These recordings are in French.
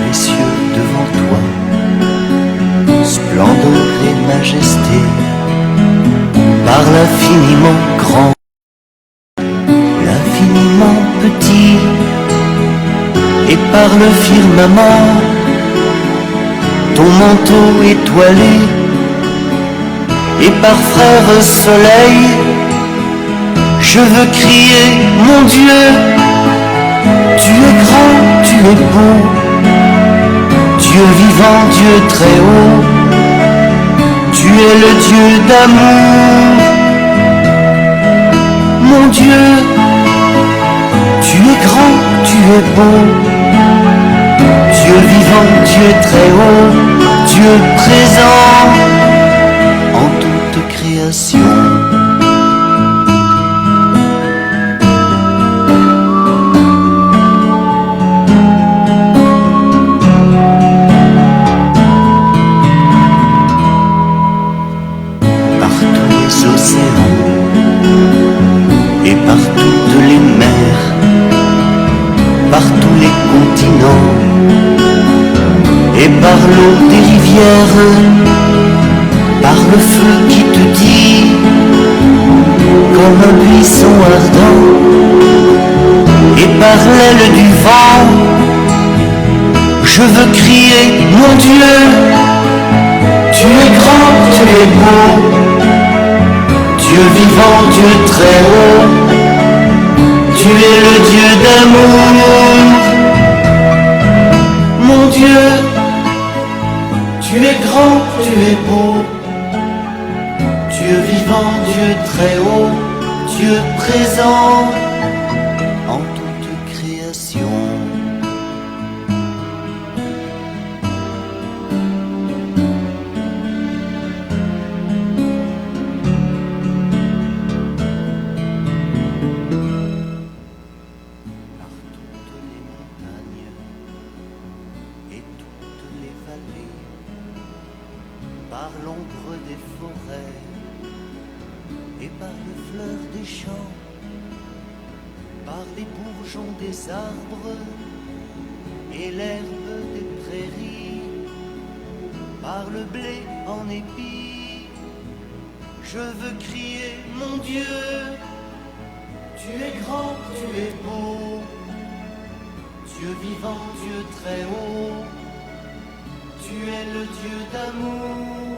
les cieux devant toi, splendeur et majesté, par l'infiniment grand, l'infiniment petit, et par le firmament, ton manteau étoilé, et par frère soleil, je veux crier mon Dieu, tu es grand, tu es beau, Dieu vivant, Dieu très haut, tu es le Dieu d'amour. Mon Dieu, tu es grand, tu es beau, Dieu vivant, Dieu très haut, Dieu présent en toute création. Par tous les océans et par toutes les mers, par tous les continents et par l'eau des rivières, par le feu qui te dit comme un buisson ardent, et par l'aile du vent, je veux crier mon Dieu, tu es grand, tu es beau, Dieu vivant, Dieu très haut, tu es le Dieu d'amour. Mon Dieu, tu es grand, tu es beau, Dieu vivant, Dieu très haut, Dieu présent en toute création. Par toutes les montagnes et toutes les vallées, par l'ombre des forêts et par les fleurs des champs, par les bourgeons des arbres et l'herbe des prairies, par le blé en épis, je veux crier mon Dieu, tu es grand, tu es beau, Dieu vivant, Dieu très haut, tu es le Dieu d'amour.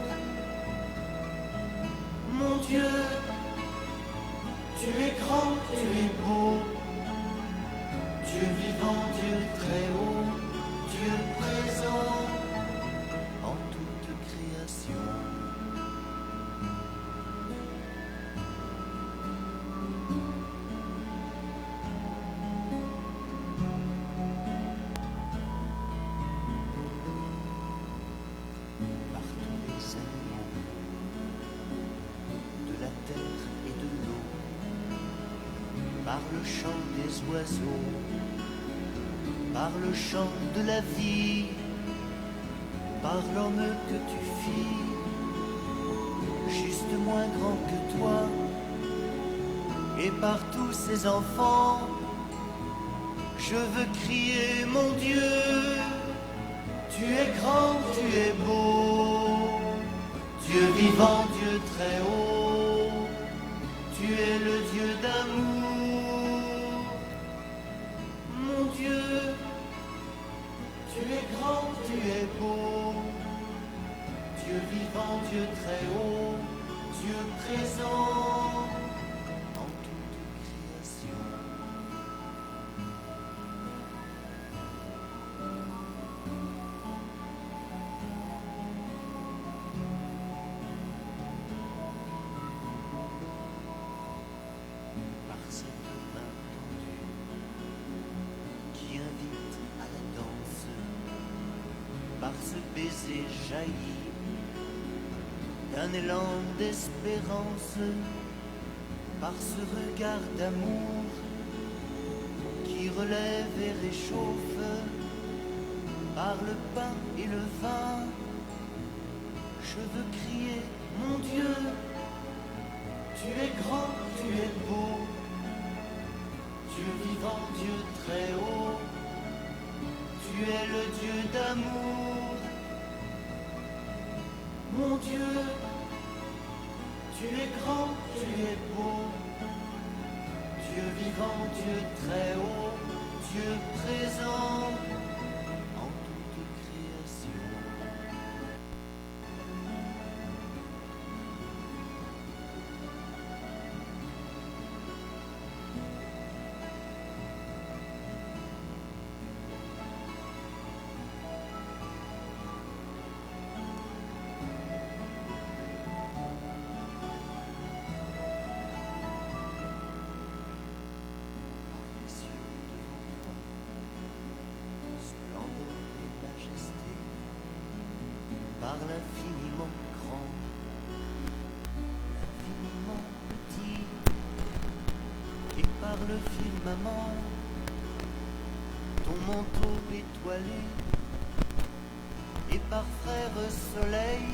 Mon Dieu, tu es grand, tu es beau, Dieu vivant, Dieu très haut, Dieu présent en toute création. Par tous les animaux de la terre et de l'eau, par le chant des oiseaux, par le chant de la vie, par l'homme que tu fis, juste moins grand que toi, et par tous ces enfants, je veux crier mon Dieu, tu es grand, tu es beau, Dieu vivant, Dieu très haut, tu es le Dieu d'amour. Mon Dieu, tu es grand, tu es beau, Dieu vivant, Dieu très haut, Dieu présent en toute création. Par cette main tendue qui invite à la danse, par ce baiser jailli d'un élan d'espérance, par ce regard d'amour qui relève et réchauffe, par le pain et le vin, je veux crier mon Dieu, tu es grand, tu es beau, Dieu vivant, Dieu très haut, tu tu es le Dieu d'amour. Mon Dieu, tu es grand, tu es beau, Dieu vivant, Dieu très haut, Dieu présent en toute création. Par l'infiniment grand, l'infiniment petit, et par le firmament, ton manteau étoilé, et par frère soleil,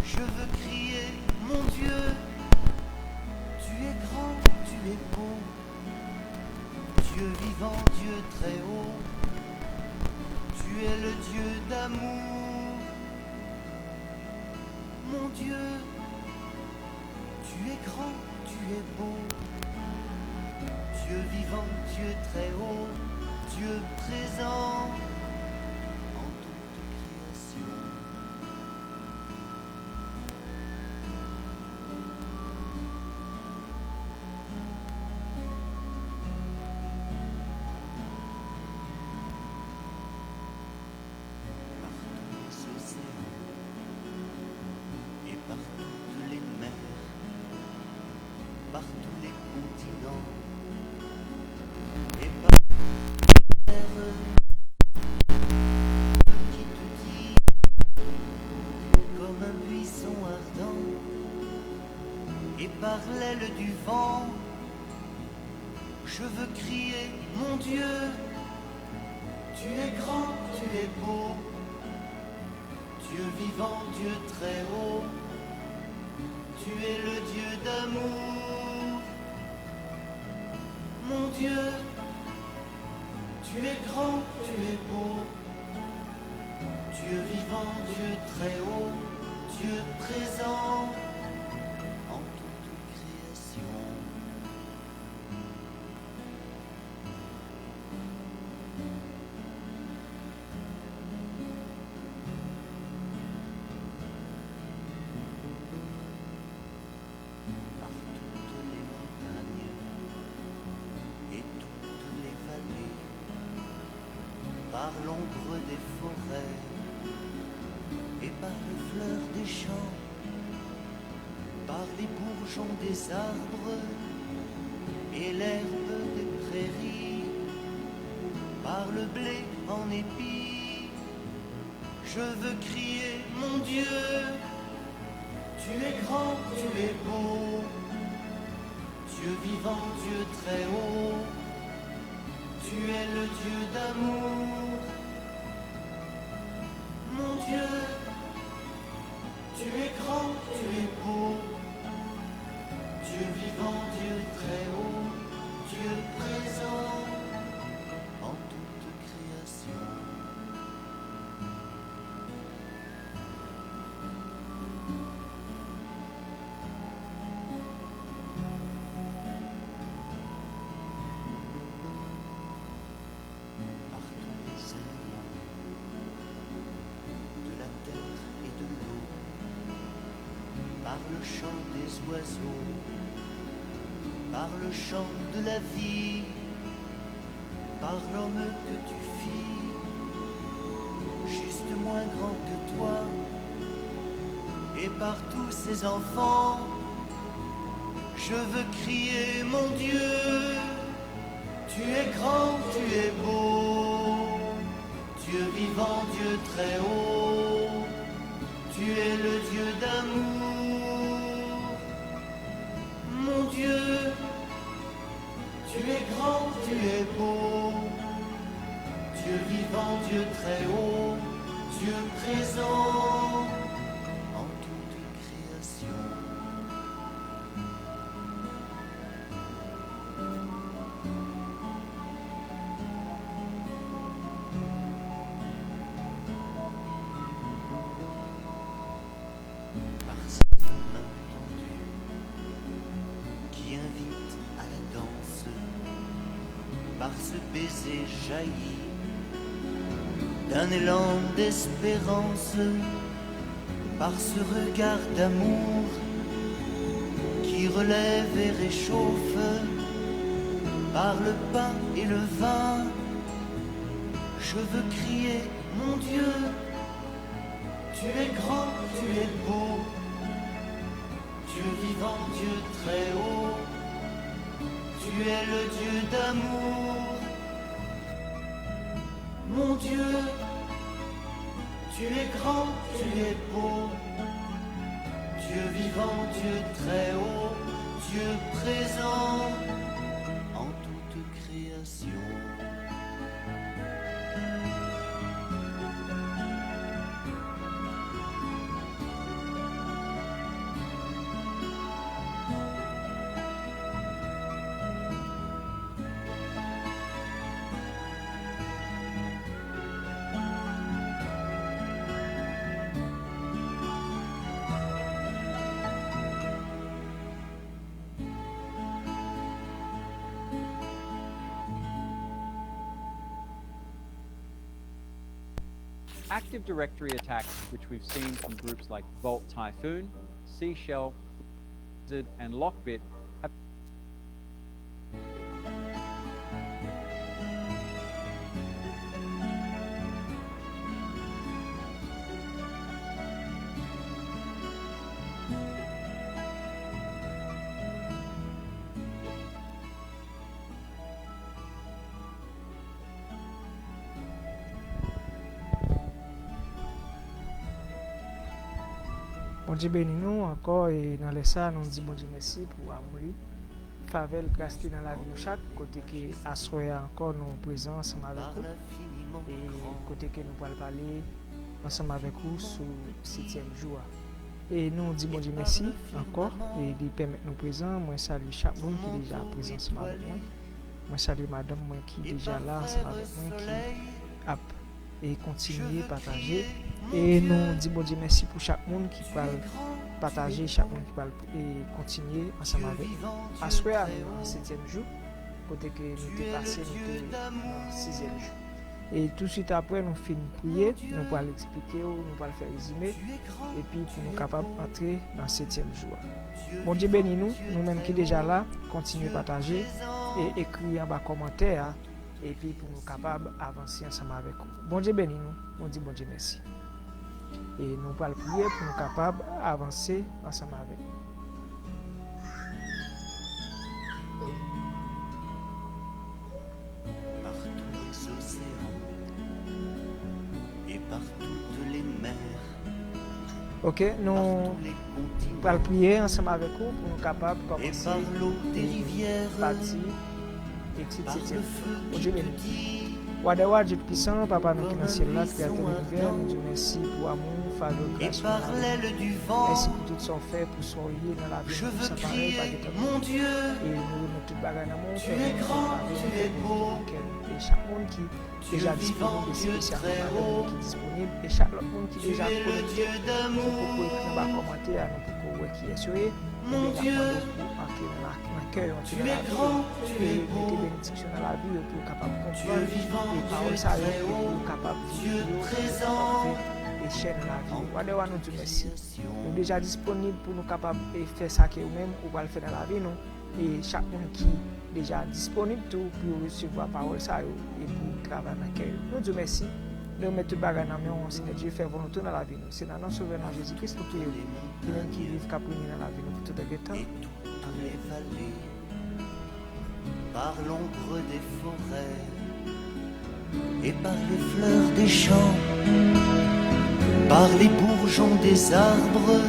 je veux crier, mon Dieu, tu es grand, tu es beau, Dieu vivant, Dieu très haut, tu es le Dieu d'amour. Mon Dieu, tu es grand, tu es beau, Dieu vivant, Dieu très haut, Dieu présent en toute création. Par toutes les mers, par tous les continents, et par la terre qui te dit comme un buisson ardent, et par l'aile du vent, je veux crier, mon Dieu, tu es grand, tu es beau, Dieu vivant, Dieu très haut. Tu es le Dieu d'amour, mon Dieu, tu es grand, tu es beau, Dieu vivant, Dieu très haut, Dieu présent en toute création. Par l'ombre des forêts et par les fleurs des champs, par les bourgeons des arbres et l'herbe des prairies, par le blé en épis, je veux crier, mon Dieu, tu es grand, tu es beau, Dieu vivant, Dieu très haut, tu es le Dieu d'amour, mon Dieu, tu es grand, tu es beau, Dieu vivant, Dieu très haut, Dieu présent en toute création. Par le chant des oiseaux, par le chant de la vie, par l'homme que tu fis, juste moins grand que toi, et par tous ces enfants, je veux crier, mon Dieu, tu es grand, tu es beau, Dieu vivant, Dieu très haut, tu es le Dieu d'amour. Mon Dieu, tu es grand, tu es beau, Dieu vivant, Dieu très haut, Dieu présent en toute création. ce baiser jaillit d'un élan d'espérance, par ce regard d'amour qui relève et réchauffe, par le pain et le vin. Je veux crier, mon Dieu, tu es grand, tu es beau, Dieu vivant, Dieu très haut, tu es le Dieu d'amour. Mon Dieu, tu es grand, tu es beau, Dieu vivant, Dieu très haut, Dieu présent en toute création. Active Directory attacks, which we've seen from groups like Volt Typhoon, Seashell, Blizzard, and Lockbit, have Bon Dieu bénis nous encore et dans les ça nous dit bon Dieu merci pour amour favelle grâce dans la vie de chaque côté qui assoit encore nous présents ensemble avec vous et côté que nous pourrons parler ensemble avec vous sur 7e jour et nous dit bon Dieu merci encore et de permettre nous présents. Moi salue chaque monde qui est déjà présent ensemble avec moi. Moi salue madame moi qui est déjà là ensemble avec moi qui a et continuer partager. Et nous disons bon Dieu merci pour chaque monde qui va partager, chaque monde qui va continuer ensemble avec nous. À ce soir, nous en 7e jour, côté que nous sommes passés, nous sommes en 6e jour. Et tout de suite après, nous finissons prier, nous allons l'expliquer, nous allons faire résumer, et puis pour nous capables d'entrer dans le 7e jour. Bon Dieu bénis nous, nous-mêmes qui déjà là, continuez à partager et écrire en bas commentaire, et puis pour nous capables d'avancer ensemble avec vous. Bon Dieu bénis nous, on dit bon Dieu merci. Et nous allons prier pour nous capables d'avancer ensemble avec nous. Par tous les océans et par toutes les mers. Ok, nous allons prier ensemble avec vous pour nous capables de commencer. Et par l'eau des rivières, partie, etc. Bon Dieu béni. qui Wadawa Dieu puissant, Papa nous qui dans le ciel là, créateur de l'univers, nous disons merci pour amour, faveur, et grâce. par l'aile du vent, Merci pour tout son fait, pour son lié dans la vie. je nous veux sommes pareils, pas crier, de temps. mon Dieu, Et nous remettons tout bagage dans mon tu es grand, tu es beau, et chaque monde qui est déjà vivant, disponible, Dieu spécialement très madame haut, qui est disponible, et chaque autre monde qui est tu déjà es le connecté. Dieu Pour d'amour, écrire dans le commentaire, pour qui est sur mon Dieu, pour entrer dans le cœur, tu es grand, tu es et beau, mettez bénédiction dans la vie pour capable de Dieu comprendre vivant, les paroles Dieu ça très haut, pour capable de Dieu vivre, présent, et chaîne la vie. Wadawa nous dit merci. création. Nous déjà disponibles pour nous capables de faire ça que nous-mêmes ou va le faire dans la vie nous et chaque monde qui est déjà disponible tout pour recevoir la parole ça et pour travailler dans le cœur. Nous disons merci. Nous mettons tout bagage dans nos mains, Seigneur Dieu, faire volonté dans la vie nous. C'est dans notre Sauveur Jésus-Christ nous prions. Qui même qui vivent caprini dans la vie nous pour tout le temps. Et toutes les vallées, par l'ombre des forêts et par les fleurs des champs, par les bourgeons des arbres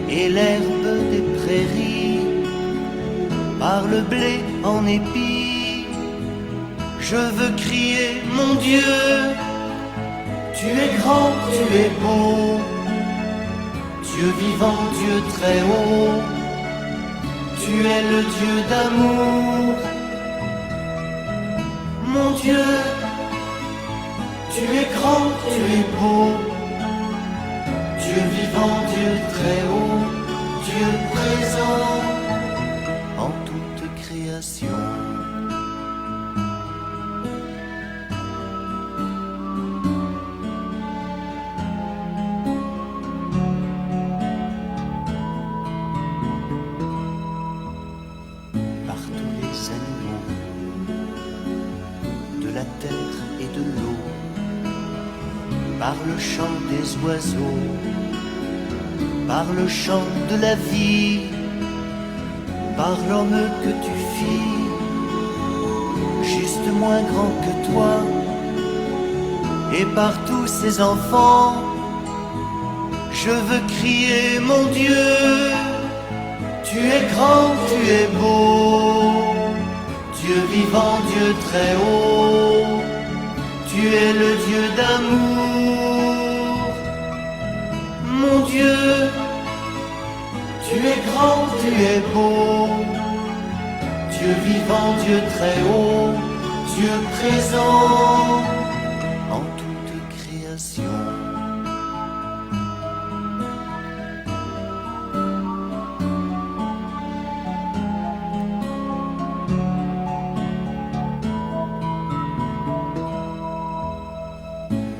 et l'herbe des prairies, par le blé en épis, je veux crier, mon Dieu, tu es grand, tu es beau, Dieu vivant, Dieu très haut, tu es le Dieu d'amour. Mon Dieu, tu es grand, tu es beau, Dieu vivant, Dieu très haut, Dieu présent en toute création. par le chant des oiseaux, par le chant de la vie, par l'homme que tu fis, juste moins grand que toi, et par tous ces enfants, je veux crier mon Dieu, tu es grand, tu es beau, Dieu vivant, Dieu très haut, tu es le Dieu d'amour, mon Dieu, tu es grand, tu es beau, Dieu vivant, Dieu très haut, Dieu présent en toute création.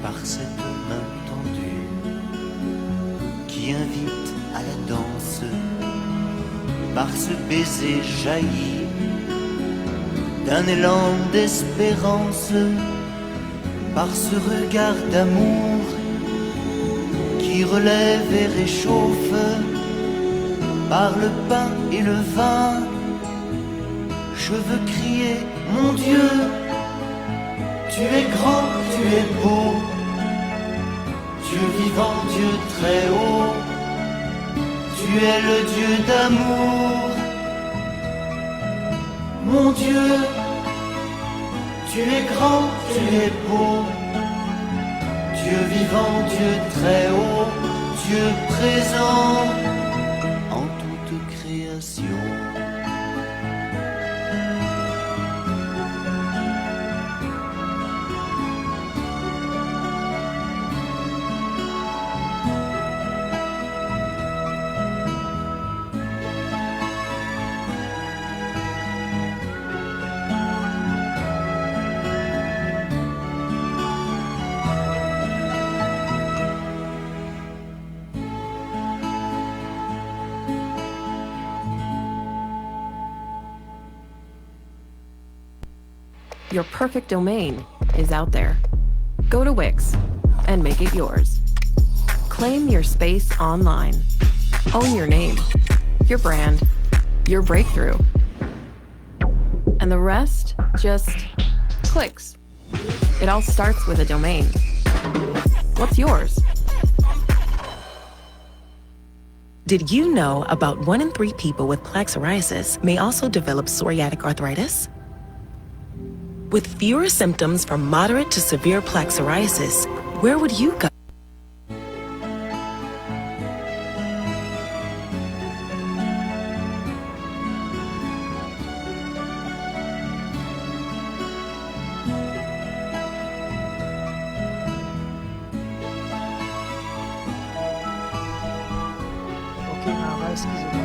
Par cette main tendue qui invite à la danse, par ce baiser jailli d'un élan d'espérance, par ce regard d'amour qui relève et réchauffe, par le pain et le vin, je veux crier mon Dieu, tu es grand, tu es beau, Dieu vivant, Dieu très haut, tu es le Dieu d'amour, mon Dieu, tu es grand, tu es beau, Dieu vivant, Dieu très haut, Dieu présent en toute création. Your perfect domain is out there. Go to Wix and make it yours. Claim your space online. Own your name, your brand, your breakthrough. And the rest just clicks. It all starts with a domain. What's yours? Did you know about 1 in 3 people with plaque psoriasis may also develop psoriatic arthritis? With fewer symptoms from moderate to severe plaque psoriasis, where would you go? Ok, nan va eskize pe.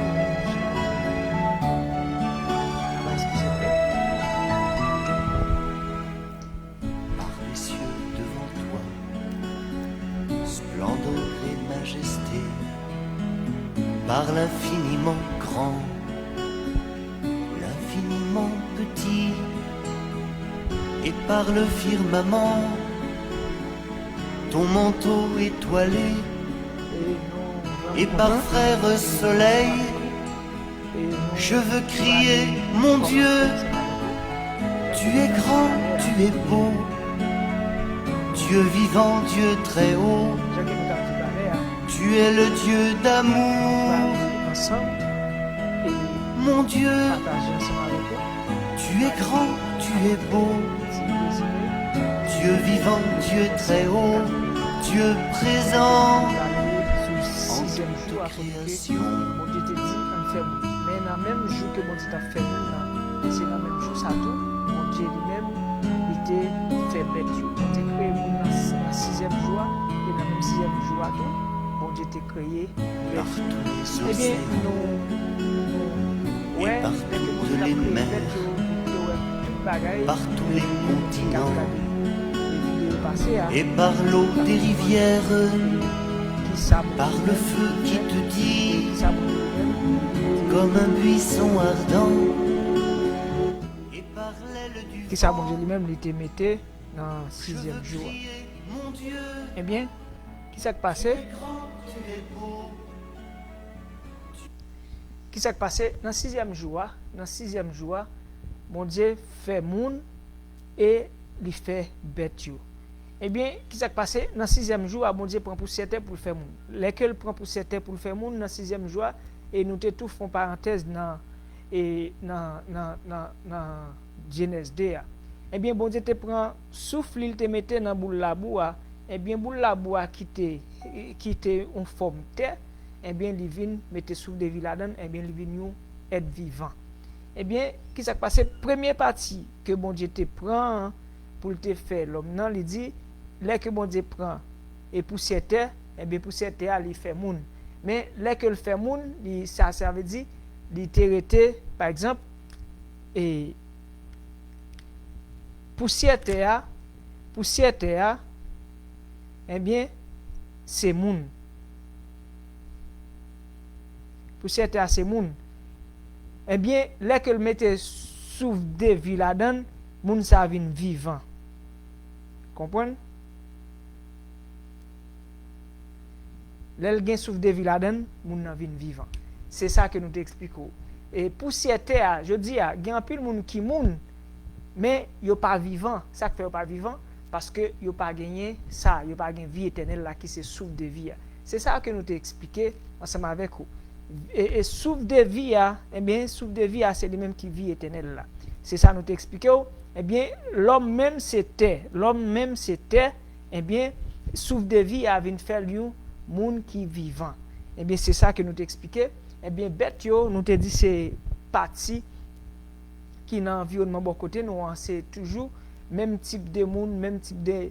Nan va eskize pe. Par les cieux devant toi, splendeur et majesté, par l'infiniment grand, l'infiniment petit, et par le firmament, ton manteau étoilé, et par frère soleil, je veux crier mon Dieu, tu es grand, tu es beau, Dieu vivant, Dieu très haut, tu es le Dieu d'amour, mon Dieu, tu es grand, tu es beau, Dieu vivant, Dieu très haut, Dieu présent en toute création. Bon Dieu te dit, on fait bon. Mais dans le même jour que bon Dieu t'a fait bon, c'est dans le même jour ça tout, bon Dieu lui-même, il t'a fait bête. On t'a créé bon dans le 6e jour, et dans le même 6e jour à tout, bon Dieu t'a créé bête. Eh bien, ouais, par dès que bon toutes Dieu t'a les créé mers, bête, bagaille, par tous les continents, et et par l'eau des rivières, par le feu qui te dit, comme un buisson ardent, et par l'aile du qui ça bon Dieu lui-même il te mettait dans Je 6e veux jour. crier, mon Dieu, Eh bien, qui s'est tu passé? es grand, tu es beau. Qui s'est passé dans 6e jour? Dans 6e jour, mon Dieu fait moun et il fait bête yo. Eh bien, qui s'est passé dans 6e jour, mon Dieu prend pour certains pour le faire moun. Lesquels prend pour certains pour le faire moun dans 6e jour et nous te tout font parenthèse dans Genèse 2. Eh bien, bon Dieu te prend souffle, il te mettait dans boule la bois. Eh bien, boule la bois qui te en forme terre. Eh bien, il vient mettre souffle de vie là-dedans. Eh bien, il vient être vivant. Eh bien, qui s'est passé? Première partie que bon Dieu te prend pour te faire l'homme, non, il dit, là que bon Dieu prend et poussière terre, eh bien, poussière terre, il fait moun. Mais là que le fait moun, ça veut dire, il te par exemple, et poussière terre, eh bien, c'est moun. Poussière terre, c'est moun. Eh bien, là que le mette souffle de vie là-dedans, moun ça vient vivant. Comprenez? Là, le gen souffle de vie là-dedans, moun nan vient vivant. C'est ça que nous t'expliquons. Et poussière terre, je dis, il y a un pile moun qui moun, mais yo pas vivant. Ça fait pas vivant parce que yo pas gagné ça, yo pas gagné vie éternelle là qui c'est souffle de vie. C'est ça que nous t'expliqué ensemble avec vous. Et souffle de vie, eh bien, souffle de vie, c'est lui même qui vit éternelle là. C'est ça nous t'expliqué. Eh bien, l'homme même c'était, eh bien, souffle de vie a vient faire lui monde qui vivant. Eh bien, c'est ça que nous t'expliqué. Eh bien, bête yo, nous te dit c'est parti qui dans environnement bon côté nous c'est toujours même type de monde, même type de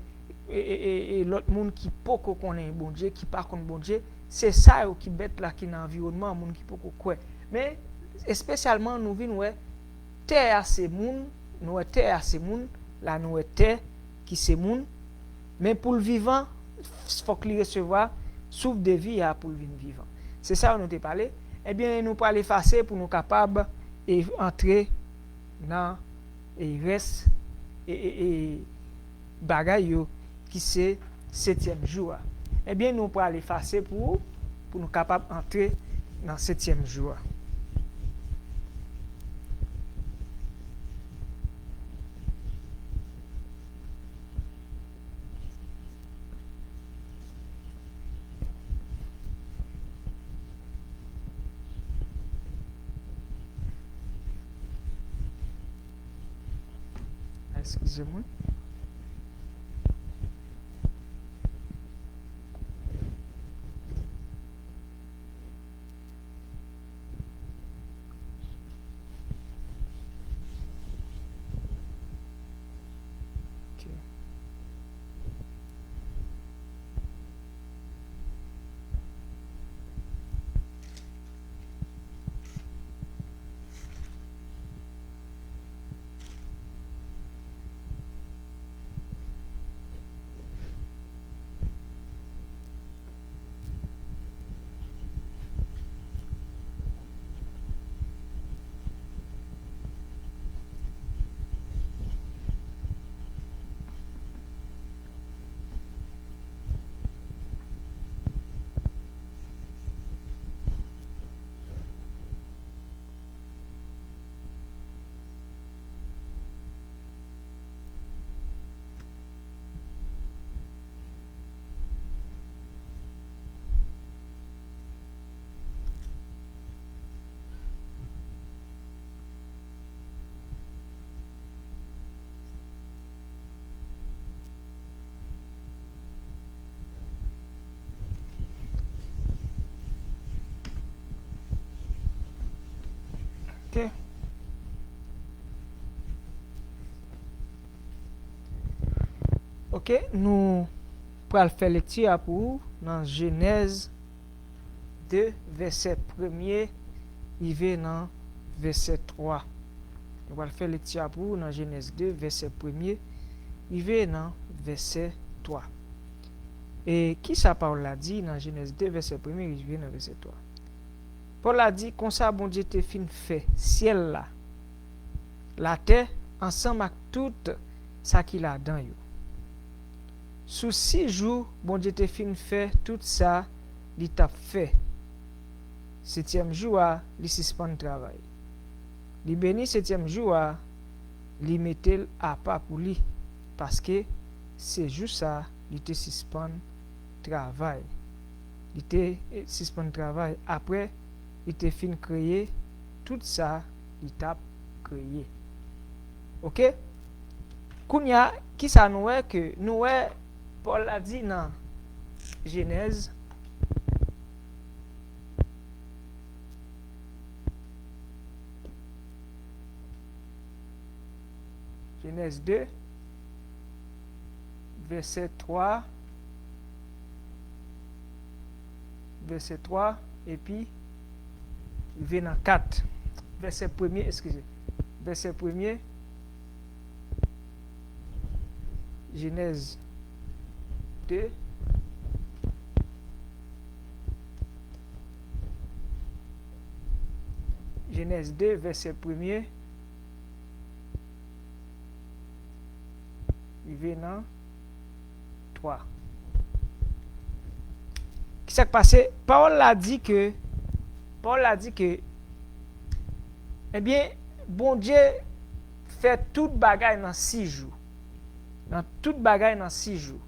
et l'autre monde qui pas connaît bon Dieu, qui pas connaît bon Dieu. C'est ça qui bête là qui dans environnement monde qui pas quoi. Mais spécialement nous vinn ouais terre c'est monde, nous terre c'est monde, là nous terre qui c'est monde. Mais pour le vivant, faut qu'il recevoir souffle de vie pour le vivant. C'est ça nous te parlé. Eh bien nous pas l'effacer pour nous capable et entrer dans et reste et bagay yo qui c'est 7e jour. Eh bien nous pas l'effacer pour nous capable entrer dans 7e jour. Excusez-moi. Okay. Okay. Ok, nous pourrons faire lecture pour dans Genèse 2, verset 1er, il va dans verset 3. Nous allons faire lecture pour dans Genèse 2, verset 1er, il va dans verset 3. Et qui ça Paul a dit dans Genèse 2, verset 1er, il va dans verset 3. Paul a dit, comme ça, bon Dieu te fin fait, ciel là, la terre, ensemble avec tout ça qu'il a dans yo. sous 6 jours, bon Dieu te fin fait tout ça, li t'a fait. 7e jour, li suspend travail. Li béni 7e jour, li mettel à pas pour lui parce que c'est juste ça, li te suspend travail. Li te suspend travail après, li te fin créer tout ça, li t'a créé. OK? Kounya, qui ça nous est que nous est Paul a dit dans Genèse Genèse 2 verset 3 et puis il vient dans 4 verset 1er, excusez, verset 1er, Genèse 2 Genèse 2 verset 1er, il vient dans 3. Qui s'est passé? Paul a dit que eh bien, bon Dieu fait toute bagaille dans 6 jours. Dans toute bagaille dans 6 jours.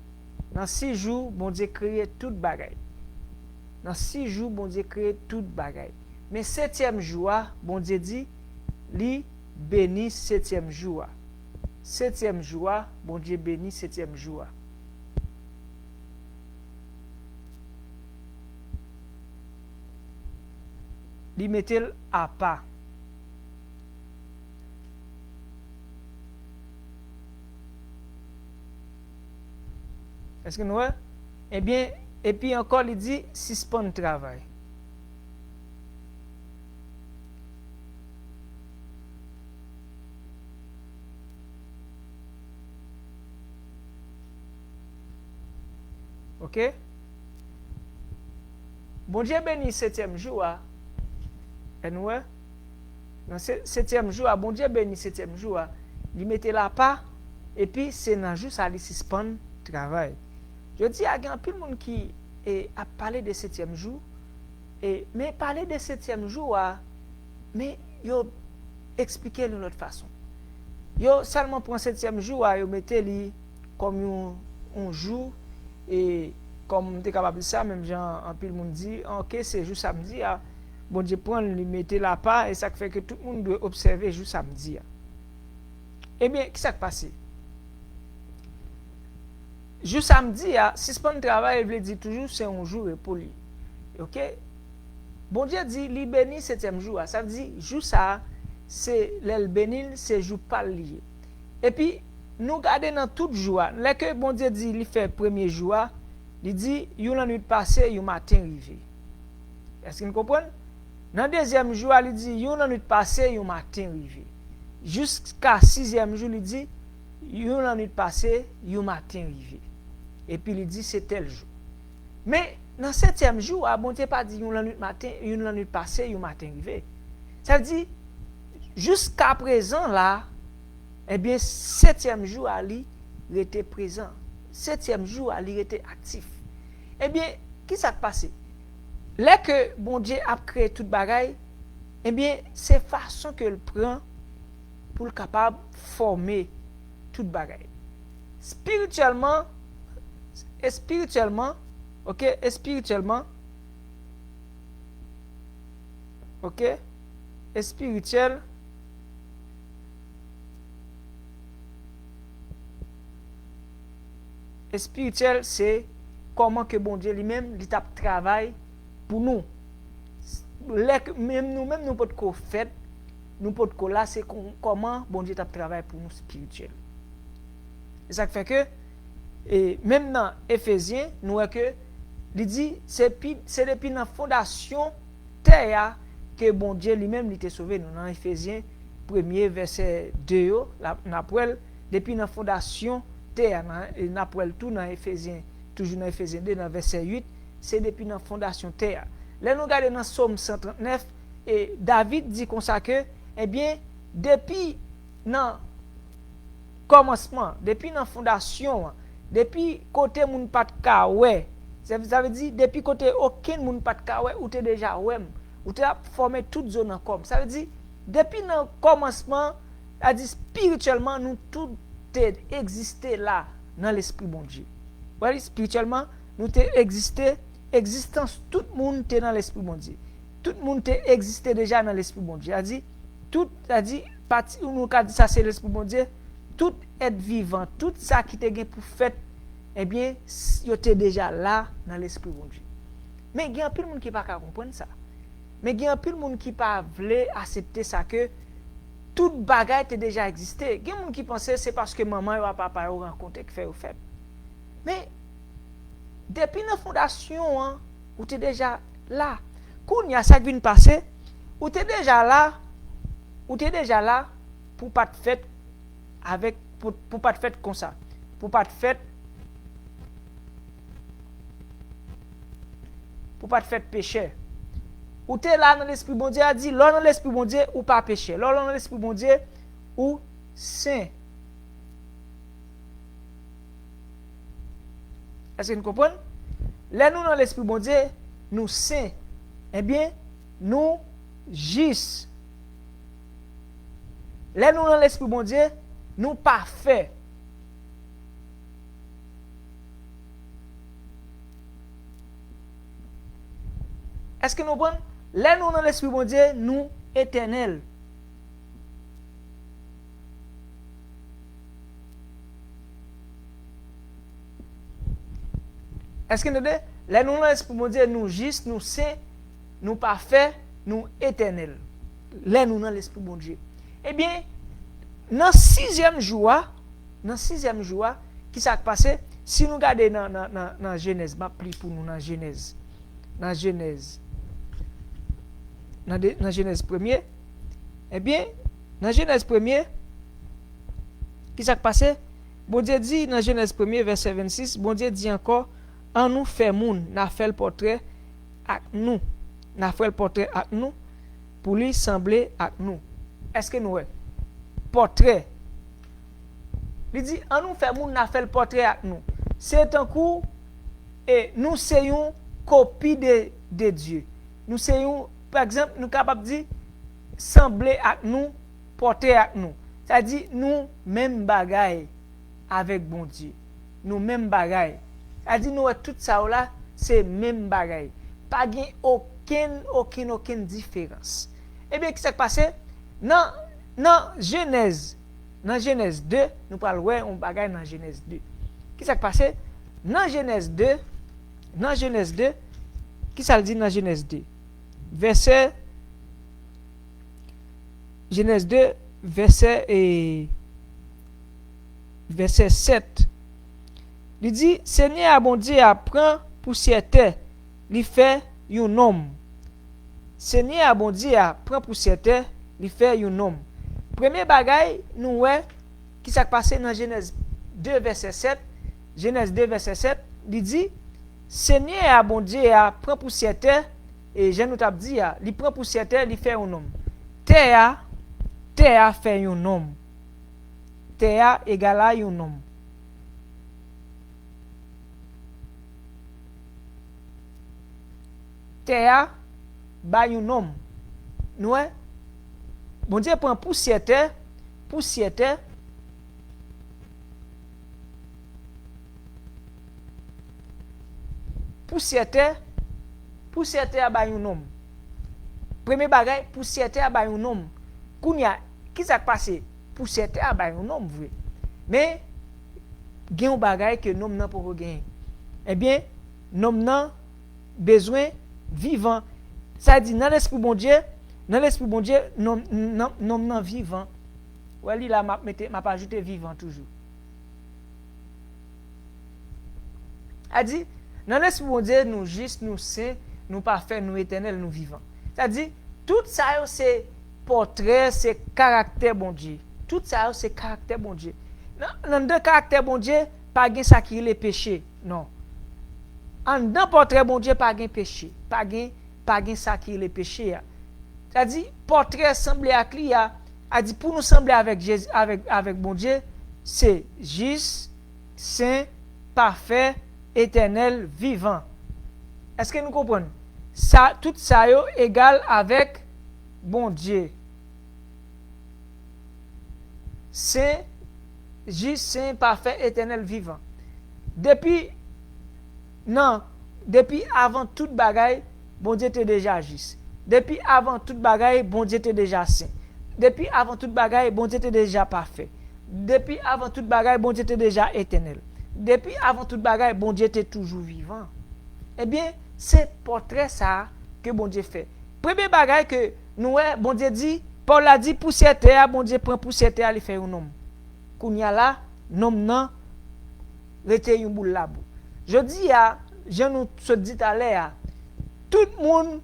Dans 6 jours, bon Dieu crée toute bagaille. Dans 6 jours, bon Dieu crée toute bagaille. Mais 7e jour, bon Dieu dit, li béni 7e jour. 7e jour, bon Dieu béni 7e jour. Li mettel à part. Est-ce que nous voyons? Eh bien, et puis encore, il dit suspend travail. OK? Bon Dieu béni 7e jour. Et nous, dans 7e jour, bon Dieu béni 7e jour. Il mettait là pas. Et puis, c'est dans juste à suspend travail. Je dis à grand pile monde qui a parlé de 7e jour, mais parler de 7e jour, mais yo expliquer d'une autre façon. Yo seulement pour 7e jour, yo mettez li comme un jour, et comme tu es capable de ça, même gens en pile monde dit, ok, c'est juste samedi, bon Dieu prend li mettez là pas, et ça fait que tout le monde doit observer juste samedi. Eh bien, qu'est-ce qui s'est passé? Juste samedi, suspend travail, il veut dire toujours c'est un jour pour lui. OK? Bon Dieu dit, li béni 7e jour. Ça veut dire, jour ça, c'est l'el béni, c'est jour pas lié. Et puis, nous gardons dans tout jour. Là que bon Dieu dit, il fait premier jour, il dit, yon la nuit passée, yon matin arrivé. Est-ce que vous comprenez? Dans deuxième jour, il dit, yon la nuit passée, yon matin arrivé. Jusqu'à 6e jour, il dit, yon la nuit passée, yon matin arrivé. Et puis il dit c'est tel jour. Mais dans 7e jour, bon Dieu pas dit yon la nuit matin, yon la nuit passée, yon matin arrivé. Ça veut dire jusqu'à présent là, eh bien 7e jour Ali était présent. 7e jour Ali était actif. Eh bien, qui s'est passé? Là que bon Dieu a créé toute bagaille, eh bien c'est façon que le prend pour le capable former toute bagaille. Spirituellement, OK, et spirituellement, OK, et spirituel, c'est comment que bon Dieu lui-même il tape travail pour nous. Même nous pas de fait, nous pas de là, c'est comment bon Dieu tape travail pour nous spirituel. Et ça fait que et même dans Éphésiens, nous voyons que il dit c'est depuis la fondation terre que bon Dieu lui-même il t'a sauvé nous dans Éphésiens 1er verset 2 n'après depuis la fondation terre n'après tout dans Éphésiens toujours dans Éphésiens 2 dans verset 8 c'est depuis la fondation terre. Là nous regardons dans Psaume 139 et David dit comme ça que eh bien depuis dans commencement depuis la fondation depuis côté moun pas ka ouais, ça veut dire depuis côté aucun moun pas ka ouais ou t'es déjà ouais, ou t'es formé toute zone en comme. Ça veut dire depuis le commencement, a dit spirituellement nous tout existé là dans l'esprit bon Dieu. Ouais, spirituellement nous t'es existence tout le monde t'es dans l'esprit bon Dieu. Tout le monde t'es existé déjà dans l'esprit bon Dieu. A dit parti ou nous dit ça c'est l'esprit bon Dieu, tout être vivant, tout ça qui te gen pour fait, eh bien yo t'es déjà là dans l'esprit bon Dieu. Mais il y a un peu de monde qui pas comprendre ça. Mais il y a un peu de monde qui pas veut accepter ça que toute bagaille t'est déjà existé. Il y a monde qui pensait c'est parce que maman ou papa ont rencontré que fait ou fait. Mais depuis la fondation hein, ou t'es déjà là. Quand il y a ça qui vient passer, ou t'es déjà là pour pas te faire avec pour pas te faire comme ça. Pour pas te faire péché. Ou t'es là dans l'esprit bon Dieu a dit là dans l'esprit bon Dieu ou pas péché. Là dans l'esprit bon Dieu ou saint. Est-ce que vous comprenez? Là nous dans l'esprit bon Dieu, nous saints. Eh bien, nous juste. Là nous dans l'esprit bon Dieu, nous parfaits. Est-ce que nous comprenons? Là nous dans l'esprit bon Dieu, nous éternels. Est-ce que nous dit? Là nous dans l'esprit bon Dieu, nous juste, nous saints, nous parfaits, nous éternels. Là nous dans l'esprit bon Dieu. Eh bien, dans 6e jour, qui s'est passé? Si nous regardons dans Genèse, je plie pour nous dans Genèse. Dans Genèse 1er, eh bien, dans Genèse 1er, qui s'est passé? Bon Dieu dit dans Genèse 1er, verset 26, bon Dieu dit encore, en nous fait moun, n'a fait le portrait avec nous. N'a fait le portrait avec nous, pour lui sembler avec nous. Est-ce que nous portrait? Il dit, en nous fait moun, n'a fait le portrait avec nous. C'est un coup, et nous sommes copie de Dieu. Nous sommes, par exemple, nous sommes capables de dire, sembler avec nous, porter avec nous. C'est-à-dire, nous, même bagaille avec bon Dieu. Nous, même bagaille. C'est-à-dire, nous, tout ça là, c'est même bagaille. Pas aucune différence. Eh bien, qu'est-ce qui s'est passé? Dans Genèse 2, nous parlons on bagaille dans Genèse 2. Qu'est-ce qui s'est passé? Dans Genèse 2, qui ça dit dans Genèse 2? Genèse 2, verset 7. Il dit, Seigneur a bon Dieu apprend poussière terre, il fait un homme. Seigneur a bon Dieu apprend poussière terre, il fait un homme. Premier bagaille, nous qui s'est passé dans Genèse 2, verset 7. Genèse 2, verset 7, il dit, Seigneur a bon Dieu apprend poussière terre, et je nous t'ai dit, il prend poussière terre, il fait un homme. Terre fait un homme. Terre égale à un homme. Terre ba un homme. Nous bon Dieu prend poussière terre ba un homme. Premier bagay poussière terre ba un homme. Kounya qui s'est passé? Poussière terre ba un homme vrai. Mais gen un bagay que nom nan pour gagner. Eh bien, nom nan besoin vivant. Ça dit dans l'esprit bon Dieu, nom nan vivant. Ouais, li là m'a pas ajouté vivant toujours. A dit dans l'esprit bon Dieu, nous juste, nous saints, nous parfaits, nous éternels, nous vivants. Ça dit tout ça c'est portrait, c'est caractère bon Dieu. Tout ça c'est caractère bon Dieu. Dans deux caractères bon Dieu, pas gain ça qui les péchés. Non. En dans portrait bon Dieu pas gain péché, pas gain ça qui les péchés. C'est-à-dire portrait semblé à lui a dit pour nous sembler avec Jésus avec bon Dieu, c'est juste saint parfait, éternel, vivant. Est-ce que nous comprenons? Ça, tout ça est égal avec bon Dieu. Saint, juste saint, parfait, éternel, vivant. Depuis avant toute bagaille, bon Dieu était déjà juste. Depuis avant toute bagaille, bon Dieu était déjà saint. Depuis avant toute bagaille, bon Dieu était déjà parfait. Depuis avant toute bagaille, bon Dieu était déjà éternel. Depuis avant toute bagaille, bon Dieu était toujours vivant. Eh bien, c'est portrait ça que bon Dieu fait. Premier bagaille que nous, bon Dieu dit, Paul a dit, poussière terre, bon Dieu prend poussière terre, il fait un homme. Kounya là, nom nan, rete yon boule la bou. Je dis à, je nous se dit à l'air, tout le monde,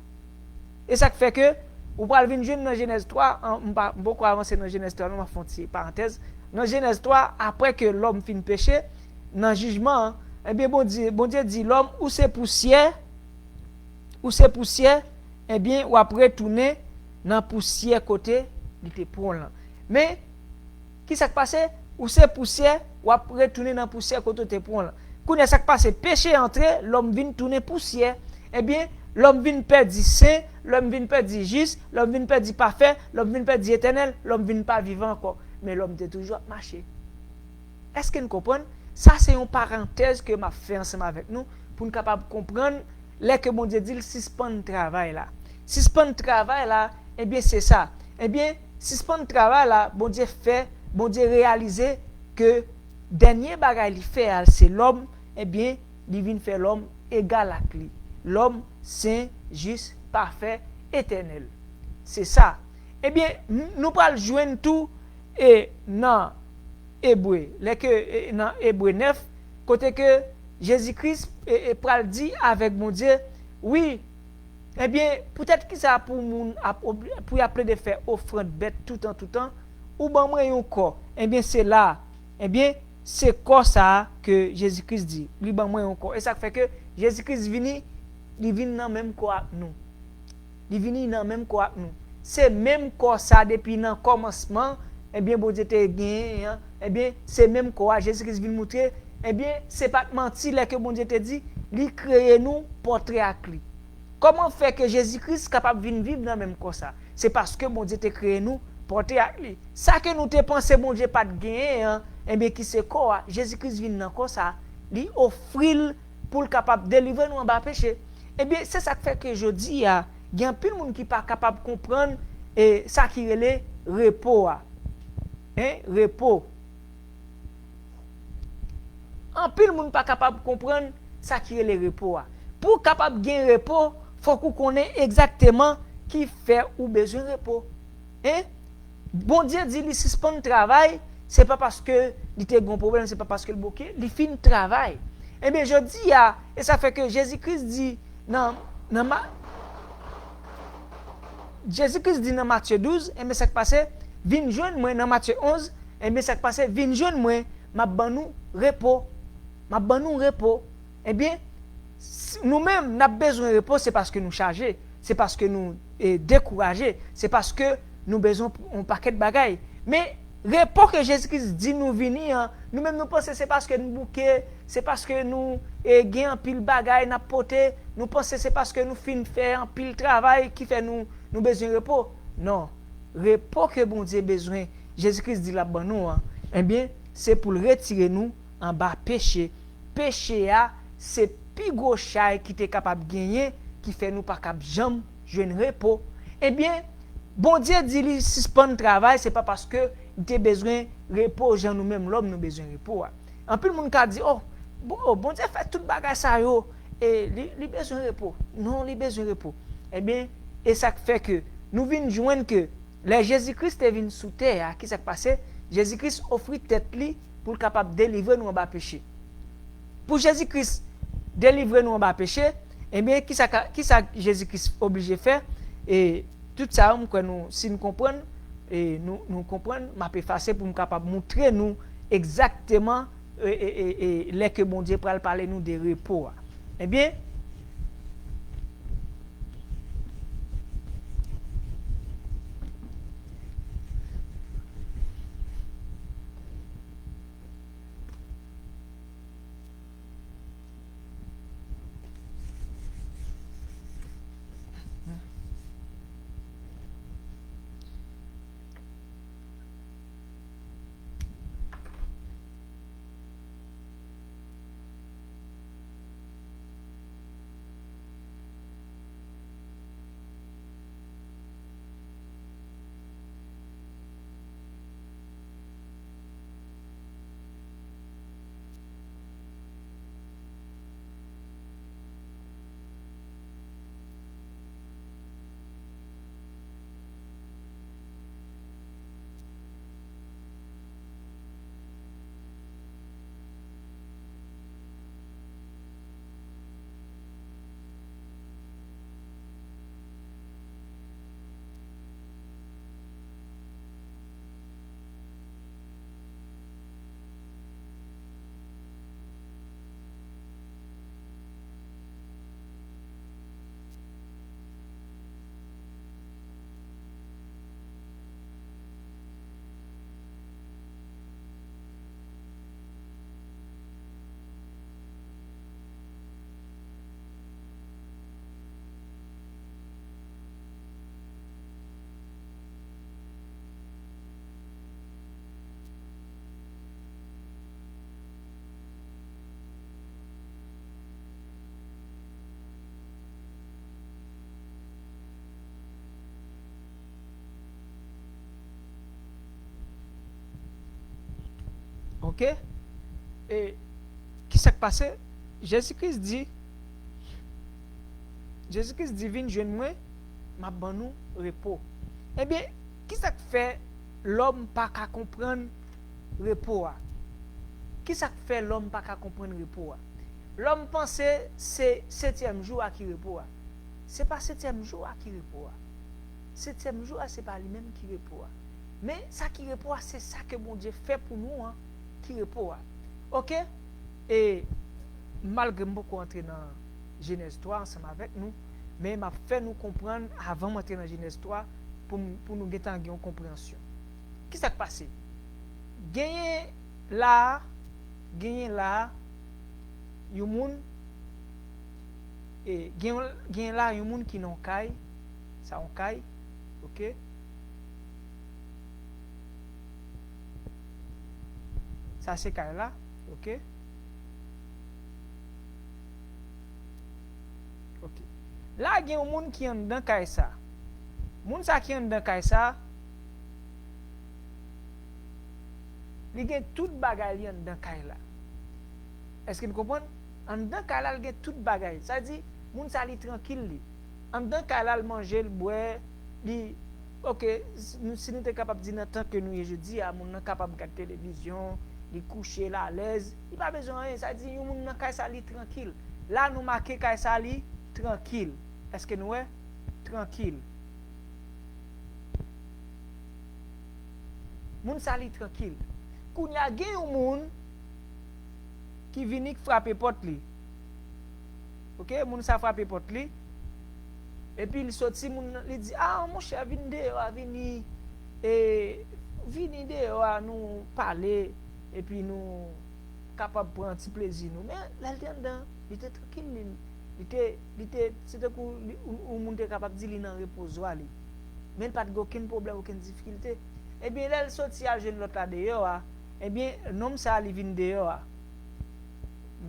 et ça fait que, ou pral vin jeune dans Genèse 3, beaucoup avancé dans Genèse 3, nous m'a fait une parenthèse, dans Genèse 3, après que l'homme fin péché, dans jugement, eh bien bon Dieu dit l'homme ou c'est poussière, eh bien ou après retourner dans poussière côté, il était pour là. Mais qui s'est passé? Ou c'est poussière, ou après retourner dans poussière côté te pour là. Quand ça passe péché entré, l'homme vient tourner poussière. Eh bien, l'homme vient perdre saint, l'homme vient perdre juste, l'homme vient perdre parfait, l'homme vient perdre éternel, l'homme vient pas vivant encore, mais l'homme est toujours marché. Est-ce que nous comprenons? Ça c'est une parenthèse que m'a fait ensemble avec nous pour nous capable comprendre les que bon Dieu dit le suspend travail là. Suspend travail là, eh bien c'est ça. Eh bien, suspend travail là, bon Dieu fait, bon Dieu réaliser que dernier bagage il fait c'est l'homme, eh bien, il vient faire l'homme égal à lui. L'homme saint, juste, parfait, éternel. C'est ça. Eh bien, nous parlons joindre tout et dans Hébreu, dans Hébreu 9, côté que Jésus-Christ pral dit avec mon Dieu, oui, eh bien, peut-être que ça pour appeler de faire offrande bête tout le temps, ou ben moi un corps, eh bien c'est là, eh bien c'est quoi ça que Jésus-Christ dit, lui ben moi un corps, et ça fait que Jésus-Christ il vient dans même corps nous, il vient dans même corps nous, c'est même corps ça depuis dans commencement, eh bien bon Dieu te gagné, eh bien c'est même corps Jésus-Christ vient montrer, eh bien c'est pas mentir là que bon Dieu te dit, il crée nous portrait à lui. Comment fait que Jésus-Christ est capable de vivre dans le même corps ça? C'est parce que bon Dieu te créé nous porter à lui. Ça que nous te pensé bon Dieu pas de gagner, eh bien qui c'est quoi? Jésus-Christ vient dans corps ça, lui offrir pour capable délivrer nous en bas péché. Eh bien c'est ça qui fait que je dis il y a plein de monde qui pas capable de comprendre et ça qui relève repos. Repos. En pile monde pas capable de comprendre ça qui relève repos. Pour capable de gagner repos, faut qu'on connaisse exactement qui fait ou besoin de repos. Bon Dieu dit il suspend le travail, c'est pas parce que il était bon problème, c'est pas parce que le bouquet, il finit le travail. Eh bien je dis et ça fait que Jésus-Christ dit Jésus-Christ dit dans Matthieu 12, et bien ça qui passe, vin joindre moi dans Matthieu 11, et bien ça qui passe, vin joindre moi, m'a ban nous repos. Eh bien nous-mêmes, nous avons besoin de repos, c'est parce que nous chargés, c'est parce que nous découragés, c'est parce que nous avons besoin d'un paquet de bagailles. Mais repos que Jésus-Christ dit nous venir, nous-mêmes nous pensons c'est parce que nous bouquets, c'est parce que nous gagnons un pile bagaille, nous porté, nous pensons c'est parce que nous finissons faire un pile travail qui fait nous besoin de repos. Non, repos que bon Dieu a besoin, Jésus-Christ dit là-bas nous, eh bien, c'est pour retirer nous en bas péché. Péché c'est plus gros chay qui est capable de gagner, qui fait nous pas capable jamais jouer un repos. Eh bien, bon Dieu dit il suspend le travail, c'est pas parce que il a besoin de repos, genre nous-mêmes l'homme nous besoin de repos. En plus le monde a dit bon Dieu fait tout bagage ça yo et il besoin de repos. Non, il besoin de repos. Eh bien, et ça fait que nous venons joindre que les Jésus-Christ est venu sous terre, qui s'est passé? Jésus-Christ offrit tête li pour capable délivrer nous en bas péché. Pour Jésus-Christ délivrer nous en bas péché, eh bien qui ça Jésus-Christ obligé faire et tout ça nous si nous comprenons et nous comprenons m'a effacer pour nous capable montrer nous exactement les que bon Dieu pral parler nous de repos. Eh bien OK? Et qui s'est passé? Jésus-Christ dit vin joindre moi, m'a ban nous repos. Eh bien, qui ça fait l'homme pas qu'à comprendre repos? Qui ça fait l'homme pas qu'à comprendre repos? L'homme pensait c'est 7e jour à qui repos. C'est pas 7e jour à qui repos. 7e jour c'est pas lui-même qui repos. Mais ça qui repos c'est ça que bon Dieu fait pour nous qui repos. OK? Et malgré beaucoup entrer dans Genèse 3 ensemble avec nous, mais m'a fait nous comprendre avant d'entrer dans Genèse 3 pour nous gagner une compréhension. Qui s'est passé? Gagner là yon moun et gagner là yon moun qui non caille, ça on caille, OK? Ça c'est caille là, OK? OK. Là il y a un monde qui est dans caille ça. Moun ça qui est dans caille ça, il y a tout bagay dans caille là. Est-ce que vous comprenez? En dedans caille là, il y a tout bagay. Ça dit moun ça li tranquille li. En dedans caille là, manger, le boire, li OK, si nous sommes capables de dire dans temps que nous jeudi, moun nan capable de regarder télévision, li coucher là à l'aise, il pas besoin rien. Ça dit yon moun nan caille ça li tranquille. Là nous marquer caille ça li tranquille. Est-ce que nous est tranquille? Moun sa li tranquille. Koun ya gen yon moun qui vini frapper porte li. OK, moun sa frapper porte li. Et puis il sorti moun li dit ah mon cher vini dehors nous parler et puis nous capable prendre un petit plaisir nous. Mais là dedans, il était tranquille. C'était pour ou moun était capable dire li nan reposoir li. Mais pas de aucun problème, aucune difficulté. Eh bien, là, il sortit à jeune l'autre là dehors. Eh bien, nom ça li vinn dehors.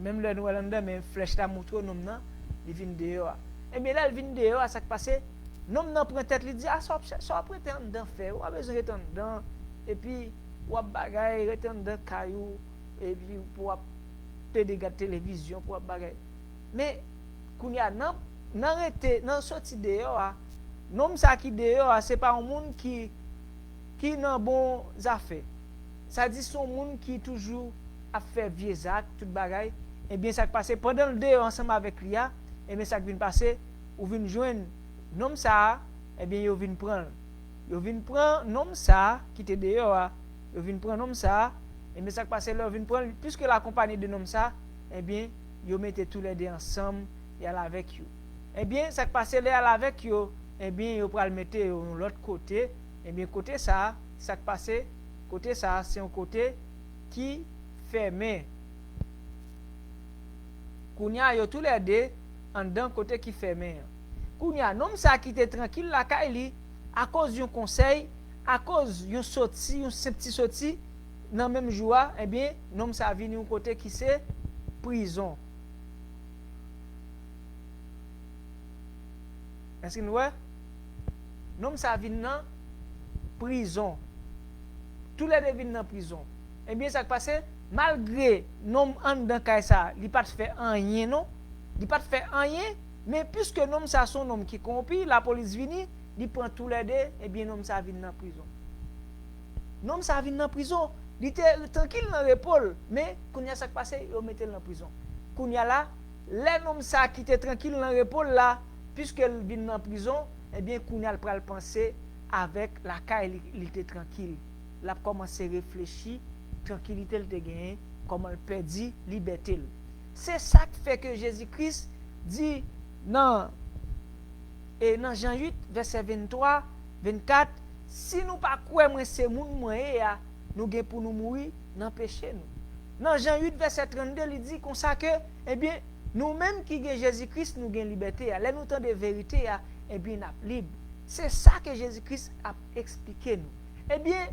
Même le nouvel andam, mais flèche ta montre nom nan, li vinn dehors. Eh bien, là, il vinn dehors, ça qui passe, nom nan prend tête, li dit ah ça prête en dedans faire, ou a besoin rester en dedans et puis ou a bagay rester en dedans caillou et puis pour te regarder télévision pour bagay. Mais kounya nan sorti dehors, nom ça qui dehors, c'est pas un monde qui nan bon affaires. Ça dit son monde qui toujours a fait vieux actes, tout bagay. Et bien ça qui passe pendant le dehors ensemble avec lui, et bien ça qui vient passer ou vient joindre nom ça, et bien yo vient prendre nom ça qui était dehors, yo vient prendre nom ça, et bien ça qui passe là vient prendre puisque la compagnie de nom ça, et bien yo mettez tous les deux ensemble et aller avec eux. Et bien ça qui passe là avec eux, et bien yo pral mettre de l'autre côté. Et bien côté ça qui passe côté ça c'est un côté qui fermé. Kounya yo tous les deux en d'un côté qui fermé. Kounya nom ça qui était tranquille la kaili à cause d'un conseil, à cause d'un sorti, un petit sorti dans même joie, eh bien nom ça vient un côté qui c'est prison. Est-ce que nous ouais? Nom ça vient dans prison. Tous les deux viennent dans prison. Eh bien, ça qui passe, malgré nom en dans ça, il pas fait rien non, il pas fait rien, mais puisque nom ça son nom qui corrompu, la police vient, il prend tous les deux, eh bien nom ça vient dans prison. Nom ça vient dans prison, il était tranquille dans l'épaule, mais quand ça qui passe, il mettait dans prison. Quand là, les nom ça qui était tranquille dans l'épaule là, puisqu'il vient dans prison, eh bien quand il pral penser avec la caille, il était tranquille. Il a commencé à réfléchir, tranquillité il te gagné, comment il perdit liberté. C'est ça qui fait que Jésus-Christ dit dans Jean 8, verset 23, 24, si nous pas croire moi c'est moun moyen nous gain pour nous mourir dans péché nous. Dans Jean 8 verset 32, il dit comme ça que eh bien nous-mêmes qui gain Jésus-Christ nous gain liberté, là nous temps de vérité eh bien nous libre. C'est ça que Jésus-Christ a expliqué nous. Eh bien,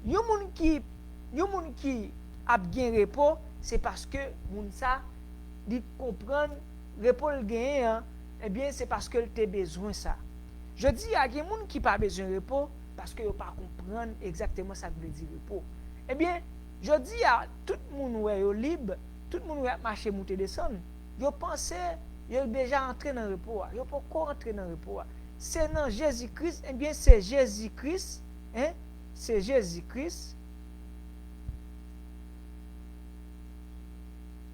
yon moun qui a bien repos, c'est parce que moun ça dit comprendre repos le gain, eh bien c'est parce que il a besoin ça. Je dis à gen moun qui pas besoin repos parce que yo pas comprendre exactement ça que veut dire repos. Eh bien, Je dis à tout le monde est libre, tout le monde est marché monter descendre. Yo pensé, yo déjà entré dans le repos. Yo pas encore entrer dans le repos. C'est dans Jésus-Christ, eh bien c'est Jésus-Christ, hein? C'est Jésus-Christ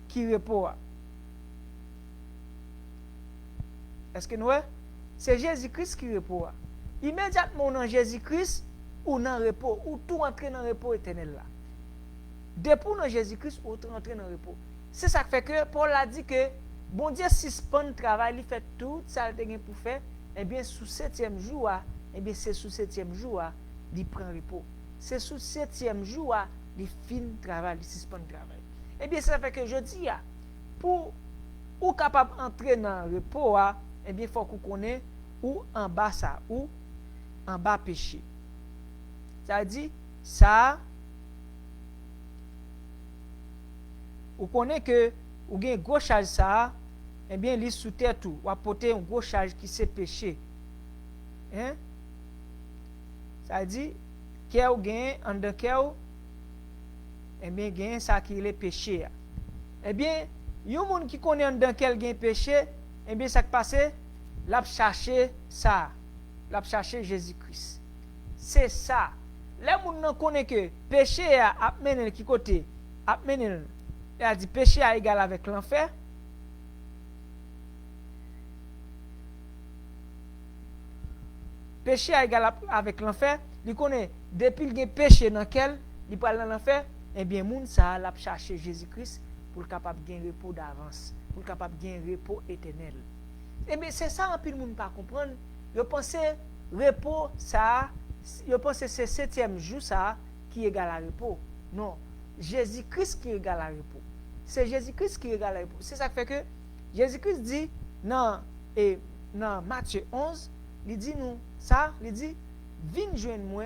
qui repos. Est-ce que nous c'est Jésus-Christ qui repos. Immédiatement dans Jésus-Christ ou dans repos, ou tout entrer dans le repos éternel là. Depuis dans Jésus-Christ ou tout entrer dans le repos. C'est ça qui fait que Paul a dit que bon Dieu suspend le travail, il fait tout ça qu'il a pour faire, et bien sous 7e jour, et bien c'est sous 7e jour il prend repos. C'est sous 7e jour il finit le travail, il suspend le travail. Et bien ça fait que je dis pour ou capable d'entrer dans le repos, et bien il faut qu'on connaisse ou en bas ça ou en bas péché. Ça dit ça ou connaît que ou gen gros charge ça, eh bien li sous terre tout, ou apporter un gros charge qui c'est péché. Hein? Ça dit que ou gen en de que eh bien gen ça qui est péché. Eh bien, yon moun qui connaît en de quel gen péché, eh bien ça qui passe, l'a chercher ça, l'a chercher Jésus-Christ. C'est ça. Les moun nan connaît que péché a mené qui côté, a mené il a dit péché à égal avec l'enfer. Péché à égal avec l'enfer. Il connaît depuis qu'il y a péché dans lequel il parle dans l'enfer. Eh bien, moun ça l'a cherché Jésus-Christ pour capable gagner repos d'avance, pour capable gagner repos éternel. Eh bien, c'est ça un peu le monde pas comprendre. Je pensais repos ça, je pensais c'est 7e jour ça qui égal à repos. Non, Jésus-Christ qui égal à repos. C'est Jésus-Christ qui égale à repos. C'est ça qui fait que Jésus-Christ dit dans Matthieu 11, il dit nous ça, il dit viens joindre moi,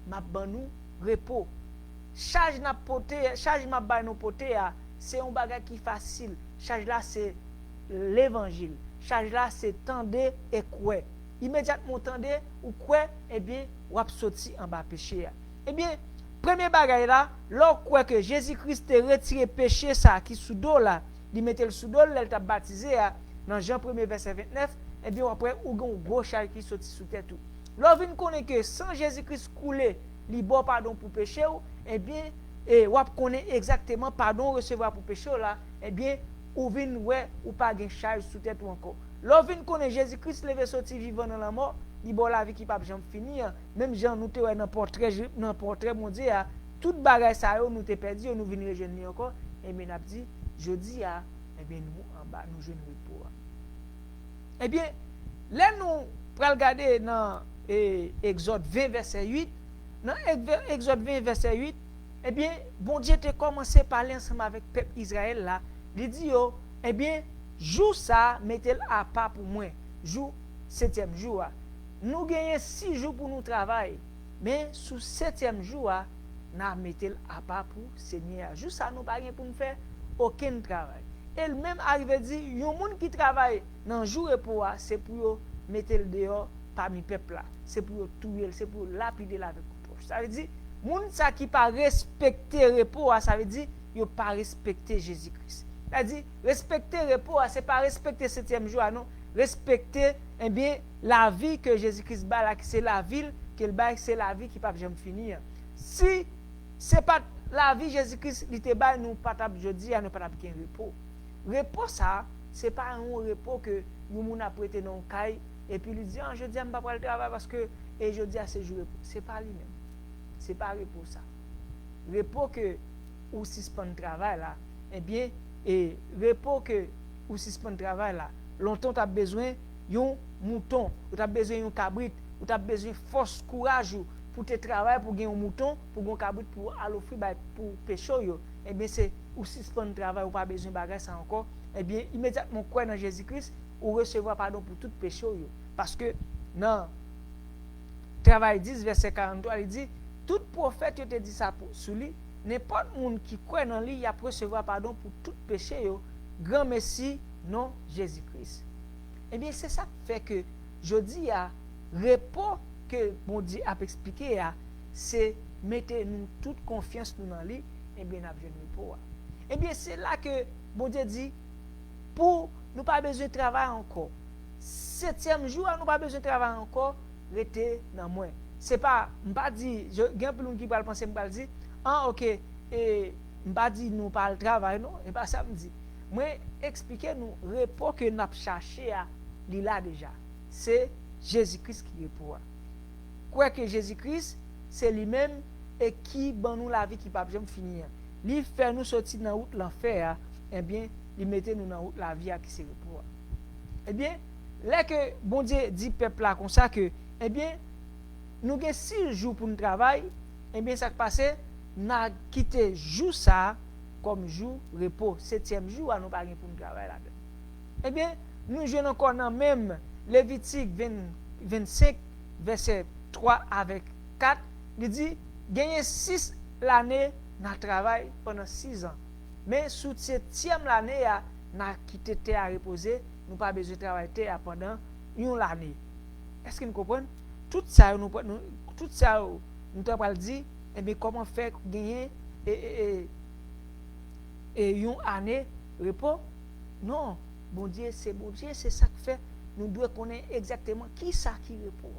m'a ban nous repos. Charge n'a porter, charge m'a ban nous porter, c'est un bagage qui facile. Charge là c'est l'évangile. Charge là c'est tendez et croire. Immédiatement tendez ou croire, eh bien, ou a sorti en bas péché. Eh bien, premier bagage là, lorsque quoi que Jésus-Christ a retiré péché ça qui sous dos là, il mettait le sous dos, il t'a baptisé dans Jean 1er verset 29, et bien après ou un gros charge qui sorti sous tête tout. Lorsque vous connaissez que sans Jésus-Christ couler, il bon pardon pour péché et bien et ou connaît exactement pardon recevoir pour péché là, et bien ou vinn ouais ou pas gain charge sous tête ou encore. Lorsque vous connaissez Jésus-Christ levé sorti vivant dans la mort, il bon la vie qui pas jamais finir. Même Jean nous te dans portrait mon Dieu toute bagaille ça nous te perdu nous venir rejoindre encore et bien n'a dit jeudi et bien nous en bas nous jeune repos. Eh bien là nous pour regarder dans Exode 20 verset 8, dans Exode 20 verset 8, eh bien bon Dieu te commencé à parler ensemble avec peuple Israël là, il dit eh bien jour ça mettez à part pour moi, jour 7e jour. Nous gagnons 6 jours pour nous travailler, mais sous 7e jour, nous mettons à part pour Seigneur. Juste ça, nous pas pour nous faire aucun travail. Et même arrivé dit, il y a des gens qui travaillent dans le jour repos, c'est pour mettre le dehors parmi le peuple là. C'est pour tuer, c'est pour lapider avec le poche. Ça veut dire, les gens qui pas respecter le repos, ça veut dire, ils n'ont pas respecté Jésus-Christ. C'est-à-dire, respecter le repos, ce n'est pas respecter le 7e jour, non. Respecter eh bien la vie que Jésus-Christ bat là, c'est la vie qu'il bat, c'est la vie qui pas jamais finir. Si c'est pas la vie Jésus-Christ il te bat nous pas table jeudi à nous pas bien repos. Repos ça, c'est pas un repos que nous moun a prêté dans caille et puis il dit jeudi on pas pas le travail parce que et jeudi à ce jour repos. C'est pas lui même. C'est pas repos ça. Repos que ou suspend le travail là, eh bien et repos que ou suspend le travail là. Longtemps tu as besoin d'un mouton, tu as besoin d'un cabrit, tu as besoin de force, courage pour te travailler pour gagner un mouton, pour gagner un cabrit pour aller offrir pour pêcher eh bien c'est ou suspend le travail ou pas besoin de bagage ça encore, eh bien immédiatement quoi dans Jésus-Christ ou recevoir pardon pour tout péché parce que dans travail 10 verset 43 il dit tout prophète te dit ça pour sous lui n'importe monde qui croit dans lui il a recevoir pardon pour tout péché grand merci non Jésus-Christ. Eh bien, c'est ça qui fait que je dis à repos que mon Dieu a expliqué, c'est mettez nous toute confiance nous dans lui eh bien, nous avons besoin de repos. Eh bien, c'est là que bon Dieu dit, pour nous pas besoin de travailler encore. 7e jour, nous pas besoin de travailler encore, rester dans moi. C'est pas, m'pas dit, il y a plus qui parle penser m'pas dit, ah OK, et m'pas dit nous pas le travail non, et pas ça me dit. Moi expliquer nous repos que n'a cherché à li là déjà. C'est Jésus-Christ qui repos. Quoi que Jésus-Christ, c'est lui-même et qui ban nous la vie qui pas jamais finir. Lui fait nous sortir dans route l'enfer, eh bien, il mettait nous dans route la vie qui c'est repos. Eh bien, là que bon Dieu dit peuple là comme ça que eh bien nous avons 6 jours pour nous travailler, eh bien ça qui passe, nous avons quitté jour ça comme jour repos, 7e jour nous pas pour nous travailler là-dedans. Eh bien, nous jouons encore dans même Lévitique 25 verset 3 avec 4, il dit gagner 6 l'année dans travail pendant 6 ans. Mais sous 7e l'année nous avons quitté terre à reposer, nous pas besoin de travailler terre pendant une année. Est-ce que nous comprenons? Tout ça nous avons dit, eh bien, comment faire gagner et une année repos? Non, bon Dieu, c'est ça que fait. Nous devons connaître exactement qui ça qui repos.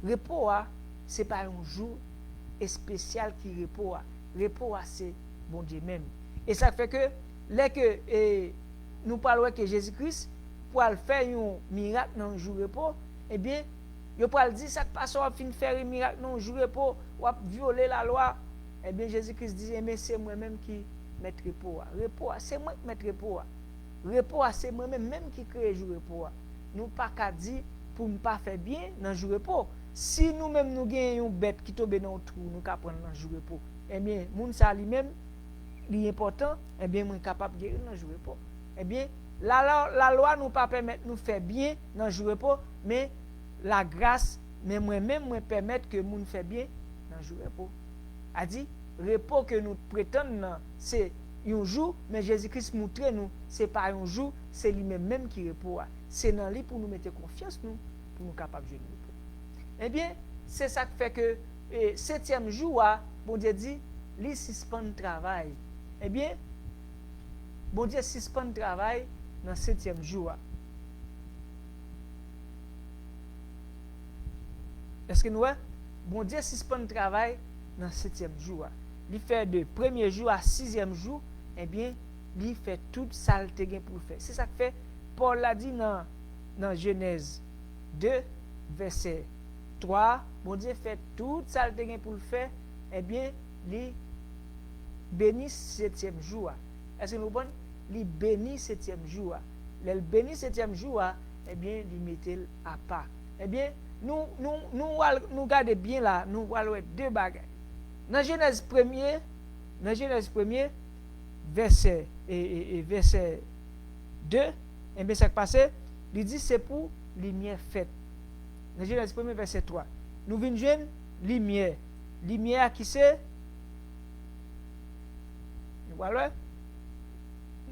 Repos, ce n'est pas un jour spécial qui repos. Repos, c'est bon Dieu même. Et ça fait que, là que nous parlons que Jésus-Christ, pour faire un miracle dans un jour repos, eh bien, yo pral dire ça passe on fin faire un miracle non jour repos ou violer la loi. Eh bien Jésus-Christ dit mais c'est moi-même qui mettre repos. Repos c'est moi qui mettre repos. Repos c'est moi-même qui crée jour repos. Nous pas qu'à dire pour ne pas faire bien dans jour repos. Si nous-mêmes nous gagnons une bête qui tombe dans le trou, nous capable prendre dans jour repos. Eh bien moun ça lui-même l'important, eh bien moi capable guérir dans jour repos. Eh bien la loi nous pas permettre nous faire bien dans jour repos, mais la grâce, mais moi-même, moi permettre que moun fait bien dans le jour repos. A dit, repos que nous prétendons, c'est un jour, mais Jésus-Christ montre nous, c'est pas un jour, c'est lui-même qui repos. C'est dans lui pour nous mettre confiance, nous, pour nous capables de repos. Eh bien, c'est ça qui fait que 7e jour, bon Dieu dit, il suspend le travail. Eh bien, bon Dieu suspend le travail dans 7e jour. Est-ce que nous voyons? Bon Dieu suspend le travail dans 7e jour. Il fait de 1er jour à 6e jour, eh bien, il fait tout ça qu'il a pour faire. C'est ça que fait, Paul l'a dit dans Genèse 2, verset 3, bon Dieu fait tout ça qu'il a pour le faire, eh bien, il bénit 7e jour. Est-ce que nous voyons? Il bénit 7e jour. Il bénit 7e jour, eh bien, il mettait à part. Eh bien, nous gardons bien là, nous voyons 2 bagages. Dans Genèse 1er, verset 2, et bien ça qui passe, il dit c'est pour lumière faite. Dans Genèse 1er, verset 3. Nous venons joindre lumière. Lumière qui c'est? Voilà.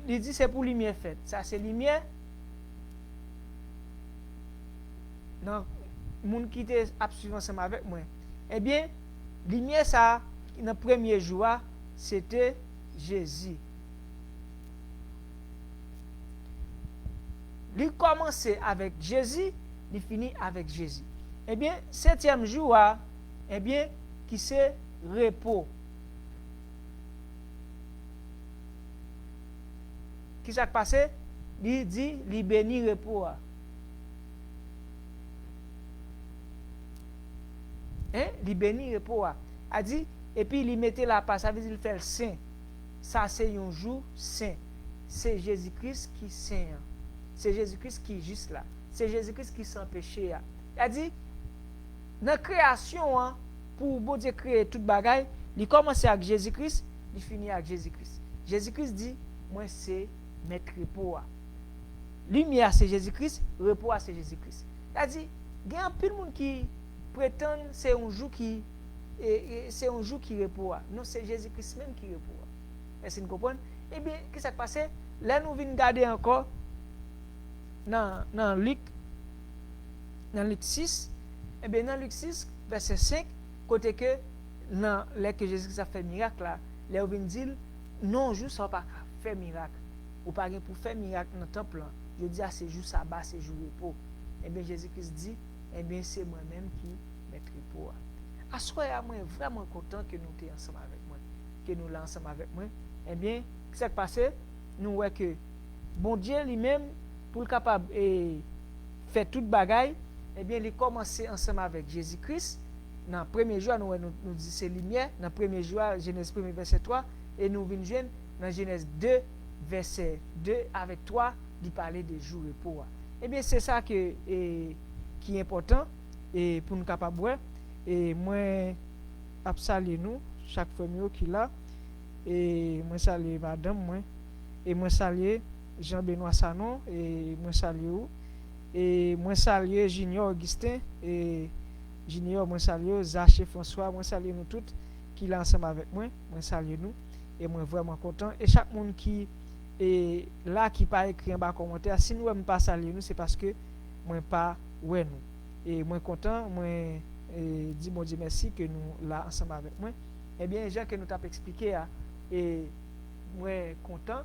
Il dit c'est pour lumière faite. Ça c'est lumière. Non. Moun qui était absolument ensemble avec moi. Eh bien, lumière ça dans le premier jour, c'était Jésus. Il commençait avec Jésus, il finit avec Jésus. Eh bien, 7e jour, eh bien, qui c'est repos. Qui s'est passé? Il dit, il bénit repos. Il bénit repos. A dit, et puis il mettait la passe, ça veut dire il fait le saint. Ça c'est un jour saint. C'est Jésus-Christ qui saint. C'est Jésus-Christ qui est juste là. C'est Jésus-Christ qui sans péché. Il a dit, dans la création, pour bon Dieu créer toute bagaille, il commence avec Jésus-Christ, il finit avec Jésus-Christ. Jésus-Christ dit, moi c'est mettre repos. Lumière c'est Jésus-Christ, repos c'est Jésus-Christ. Il a dit, il y a un peu de monde qui prétend c'est un jour qui repos. Non, c'est Jésus-Christ même qui repos. Est-ce que vous comprenez? Eh bien, qu'est-ce qui s'est passé? Là, nous venons garder encore dans Luc 6. Eh bien, dans Luc 6, verset 5, côté que, que Jésus-Christ a fait miracle là, là vinn dire non jour ça pas faire miracle ou pas pour faire miracle dans temple je dis c'est jour sabbat c'est jour repos et bien Jésus-Christ dit et bien c'est moi-même qui mettre repos à soir moi vraiment content que nous t'es ensemble avec moi que nous là ensemble avec moi et bien qu'est-ce qui passé nous voyons que bon Dieu lui-même pour capable et faire toute bagaille et bien il commencé ensemble avec Jésus-Christ dans le premier jour nous dit c'est lumière dans le premier jour Genèse 1 verset 3 et nous venons joindre dans Genèse 2 verset 2 avec toi d'y parler des jours repos et bien c'est ça qui est important et pour nous capable et moi ap saluer nous chaque famille qui là et moi saluer madame moi et moi saluer Jean-Benoît Sanon et moi saluer et moi saluer Junior Augustin et Junior moi saluer Zaché François moi saluer nous toutes qui là ensemble avec moi saluer nous et moi vraiment content et chaque monde qui est là qui pas écrit en bas commentaire si nous même pas saluer nous c'est parce que moi pas ouais nous et moi content moi dis bon Dieu merci que nous là ensemble avec moi et bien Jean que nous t'a expliqué et moi content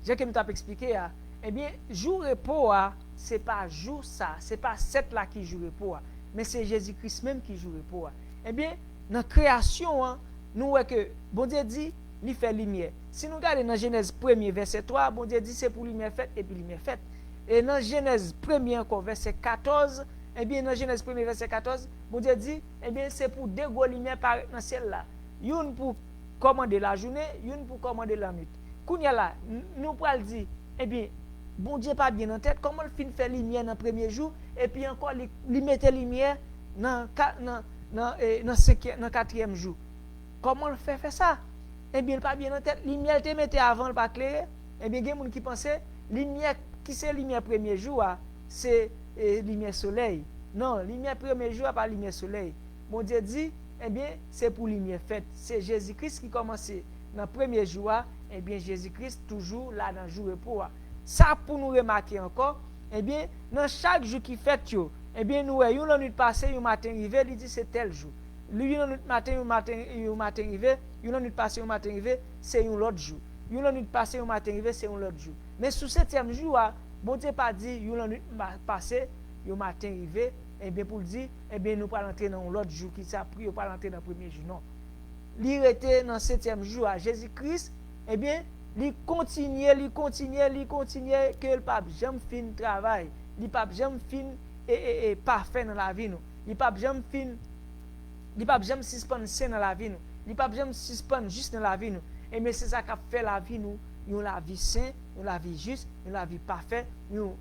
Jean que nous t'a expliqué eh bien jour repos c'est pas jour ça c'est pas cette là qui jour repos mais c'est Jésus-Christ même qui jour repos eh bien dans création nous voyons que bon Dieu dit il fait lumière si nous regardons dans Genèse 1 verset 3 bon Dieu dit c'est pour lumière faite et puis lumière faite et dans Genèse 1 encore verset 14 eh bien dans Genèse 1 verset 14 bon Dieu dit eh bien c'est pour deux gros lumières paraître dans ciel là une pour commander la journée une pour commander la nuit kounya là nous pral dire eh bien bon Dieu pas bien en tête comment il fait lumière dans le premier jour et puis encore il mettait lumière dans quatrième jour comment il fait ça eh bien pas bien en tête lumière te mettait avant le pas clair eh bien il y a des gens qui pensaient lumière qui c'est lumière premier jour c'est lumière soleil non lumière premier jour pas lumière soleil bon Dieu dit eh bien c'est pour lumière faite c'est Jésus-Christ qui commençait dans le premier jour eh bien Jésus-Christ toujours là dans le jour repos ça pour nous remarquer encore eh bien dans chaque jour qui fait yo eh bien nous une nuit passée un matin arrivé il dit c'est tel jour lui une nuit matin arrivé une nuit passée un matin arrivé c'est un autre jour une nuit passée un matin arrivé c'est un autre jour mais sous septième jour bon Dieu pas dit une nuit passée un matin arrivé eh bien pour dire eh bien nous pas rentrer dans l'autre jour qui ça pris pas rentrer dans le premier jour non il était dans septième jour à Jésus-Christ eh bien il continue que le pape jamais fin travail il pape jamais fin et parfait dans la vie nous il pape jamais suspendre sain dans la vie nous il pape jamais suspendre juste dans la vie nous et mais c'est ça qui fait la vie nous la vie sain la vie juste la vie parfaite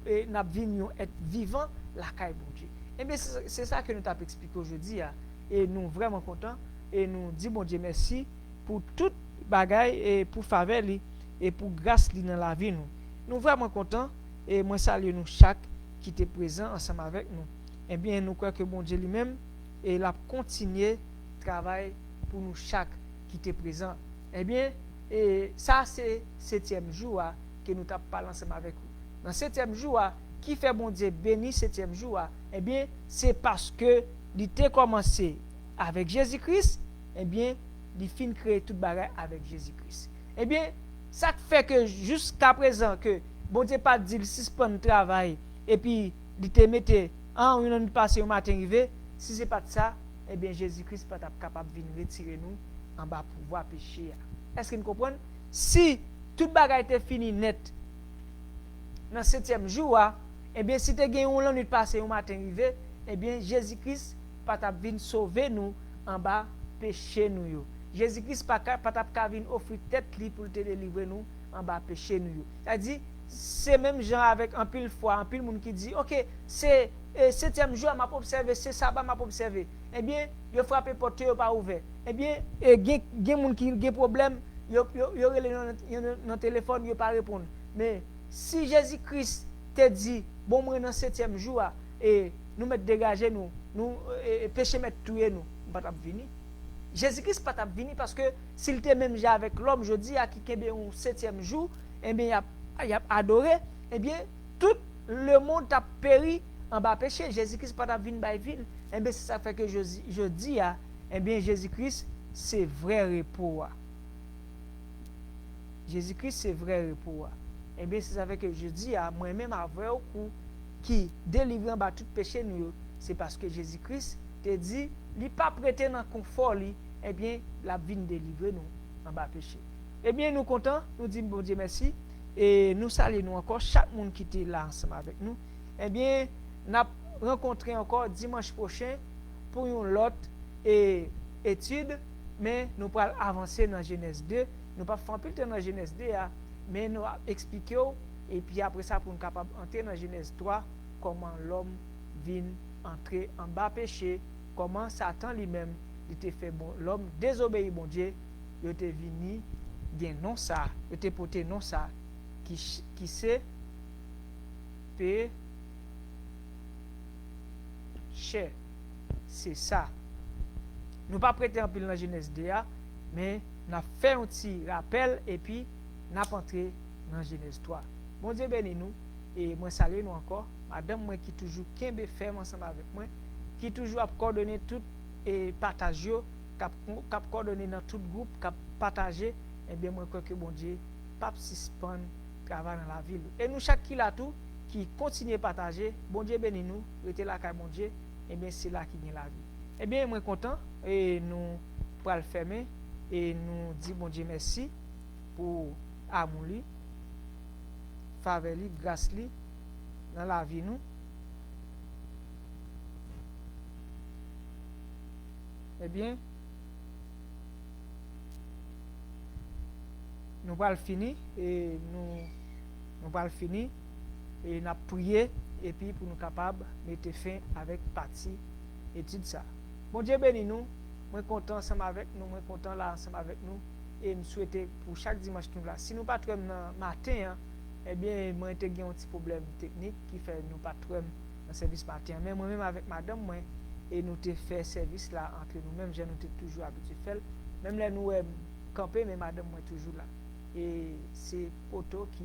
et n'a vie nous être vivant la caille bon Dieu et bien c'est ça que nous t'a expliqué aujourd'hui et nous vraiment contents et nous dit bon Dieu merci pour toute bagaille et pour faveur et pour grâce dans la vie nous vraiment contents et moi salue nous chaque qui était présent ensemble avec nous et bien nous croyons que bon Dieu lui-même et l'a continuer travail pour nous chaque qui était présent et bien et ça c'est septième jour que nous t'a parlé ensemble avec vous dans septième jour qui fait bon Dieu béni septième jour eh bien c'est parce que il était commencé avec Jésus-Christ eh bien il fin créer toute bagaille avec Jésus-Christ eh bien ça fait que jusqu'à présent que bon Dieu pas dit suspend le travail et puis il te mettait en une passé au matin arrivé si c'est pas de ça eh bien Jésus-Christ pas capable de venir retirer nous en bas pour pouvoir pécher est-ce que vous comprenez si toute bagaille était fini net dans septième jour eh bien si tu gagné une nuit passé au matin arrivé eh bien Jésus-Christ pas venir sauver nous en bas péché nous Jésus-Christ pas venir offrir tête li pour te délivrer nous en bas péché nous c'est-à-dire c'est même gens avec un pile fois un pile monde qui dit OK c'est septième jour m'a observé c'est sabbat m'a observé eh bien yo frappé porte yo pas ouvert eh bien gen monde qui gen problème yo dans téléphone yo pas répondre mais si Jésus-Christ te dit bon moi dans septième jour et nous mettre dégager nous péché mettre tuer nous pas venir Jésus-Christ pas venir parce que s'il était même déjà avec l'homme je dis à qui kembe un septième jour eh bien il a adoré eh bien tout le monde a péri en bas péché Jésus-Christ pas venir by ville eh bien c'est ça fait que je dis eh bien Jésus-Christ c'est vrai repos. Jésus-Christ, c'est vrai repos. Eh bien, c'est ça fait que je dis à moi-même avec vous qui délivre en bas tout péché nous, c'est parce que Jésus-Christ te dit, il pas prêté dans confort li, eh bien, la vie délivrer nous en bas péché. Eh bien, nous contents, nous disons bon Dieu merci et nous saluons encore chaque monde qui était là ensemble avec nous. Eh bien, nous avons rencontré encore dimanche prochain pour une autre étude, mais nous allons avancer dans Genèse 2. Nous ne pas faire plus de temps dans Genèse 2, mais nous expliquer et puis après ça pour nous capable entrer dans Genèse 3 comment l'homme vient entrer en bas péché, comment Satan lui-même il était fait bon l'homme désobéit bon Dieu, il était venu gain non ça, il était porté non ça qui c'est péché. C'est ça. Nous pas prêter en pile dans Genèse 2, mais nous avons fait un petit rappel et puis nous avons entré dans Genèse 3. Bon Dieu béni nous et moi salue nous encore. Madame moi qui toujours kembe ferme ensemble avec moi, qui toujours a coordonné tout et partage yo, cap coordonné dans tout groupe, cap partager et bien moi crois que bon Dieu pas suspend travail dans la ville. Et nous chaque qui là tout qui continue partager, bon Dieu béni nous, rester là car bon Dieu et bien c'est là qui gagne la vie. Et bien moi content et nous pour le fermer et nous dit bon Dieu merci pour amour li, faveur li, grâce li dans la vie nous. Eh bien, nous allons finir et nous allons finir et nous prier et puis pour nous capables de mettre fin avec partie étude ça. Bon Dieu béni nous, moi content ensemble avec nous, moi content là ensemble avec nous et nous souhaiter pour chaque dimanche nous là. Si nous pas trop matin, eh bien moi j'ai un petit problème technique qui fait nous pas trop dans service matin, mais moi même avec madame moi et nous te fait service là entre nous-mêmes, j'ai nous toujours habitué faire, même là nous camper mais madame moi toujours là. Et c'est poto qui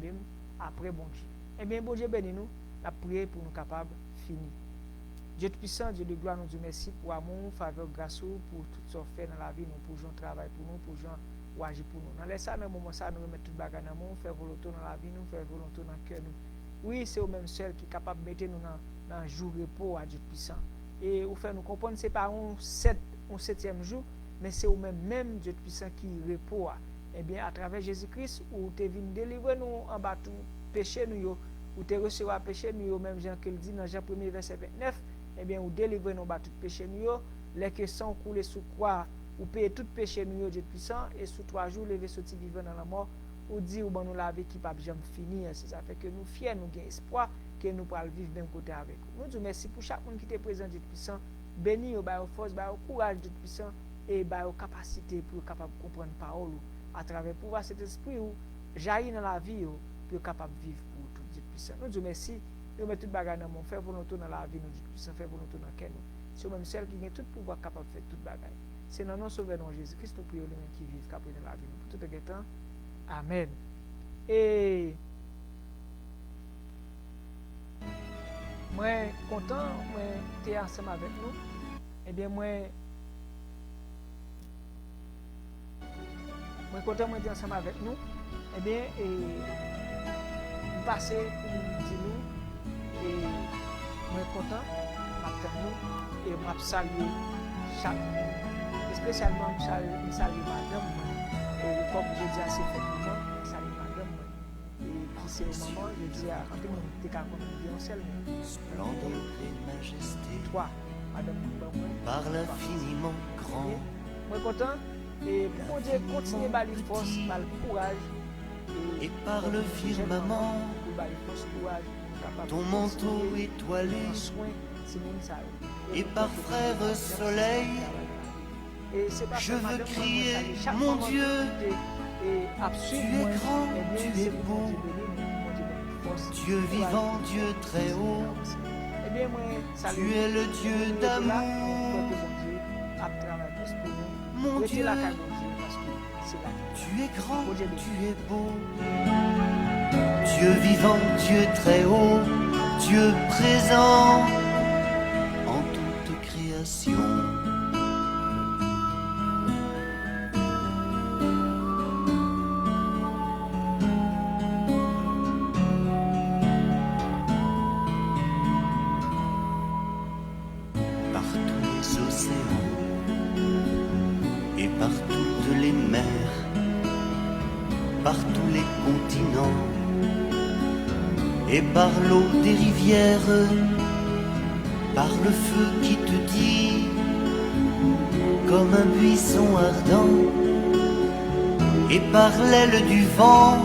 même après bon Dieu. Eh bien bon Dieu béni nous, la prière pour nous capables finir. Dieu puissant, Dieu de gloire, nous dit merci pour amour, faveur, grâce pour tout ce qu'on fait dans la vie, nous pour gens travail pour nous, pour gens ou agir pour nous. Dans les ça, dans le moment ça, nous remettons tout bagage dans nous, faire volonté dans la vie, nous faire volonté dans le cœur nous. Oui, c'est au même seul qui est capable de mettre nous dans un jour repos à Dieu puissant. Et vous fait nous comprendre, ce n'est pas un septième jour, mais c'est au même Dieu puissant qui repos. Eh bien, à travers Jésus-Christ, où tu es venu délivrer nous en bas tout péché nous, où tu recevoir péché nous, même Jean qui le dit dans Jean 1er verset 29. Eh bien, ou délivrer nos bas tout péché nous, les que sang coulé sous croix, ou payer tout péché nous, Dieu puissant, et sous 3 jours, lever sorti vivant dans la mort, ou dit ou nous la vie qui pas jamais finir. C'est ça fait que nous fiers, nous gagnons espoir, que nous pourrons vivre même côté avec vous. Nous disons merci pour chaque monde qui est présent, Dieu puissant, béni au force, au courage, Dieu puissant, et aux capacités pour capable de comprendre la parole, à travers pouvoir cet esprit, ou jaillir dans la vie, pour capable de vivre pour tout Dieu puissant. Nous disons merci. Nous mettons tout le bagage dans mon faire volonté dans la vie, nous disons faire volonté dans quel nous. C'est même celle qui a tout pouvoir capable de faire tout le bagage. C'est dans notre sauveur Jésus-Christ, nous prions les mêmes qui vivent capable dans la vie. Pour tout le temps. Amen. Et moi content, moi t'es ensemble avec nous. Eh bien moi content, moi t'es ensemble avec nous. Eh bien nous passer pour dire nous. Et moi content, nous et moi saluer chaque monde, spécialement saluer madame et comme je dis assez effectivement, saluer madame et qui c'est au moment je dis à tout le monde qui est bien seul splendeur et majesté, toi madame par l'infiniment grand, moi content et pour Dieu continuer à lui force, à le courage et par le firmament ton manteau étoilé, et par frère soleil, je veux crier, mon Dieu, tu es grand, tu es beau, Dieu vivant, Dieu très haut, tu es le Dieu d'amour, mon Dieu, tu es grand, tu es beau, Dieu vivant, Dieu très haut, Dieu présent en toute création. et par toutes les mers, par tous les continents, et par l'eau des rivières, par le feu qui te dit, comme un buisson ardent, et par l'aile du vent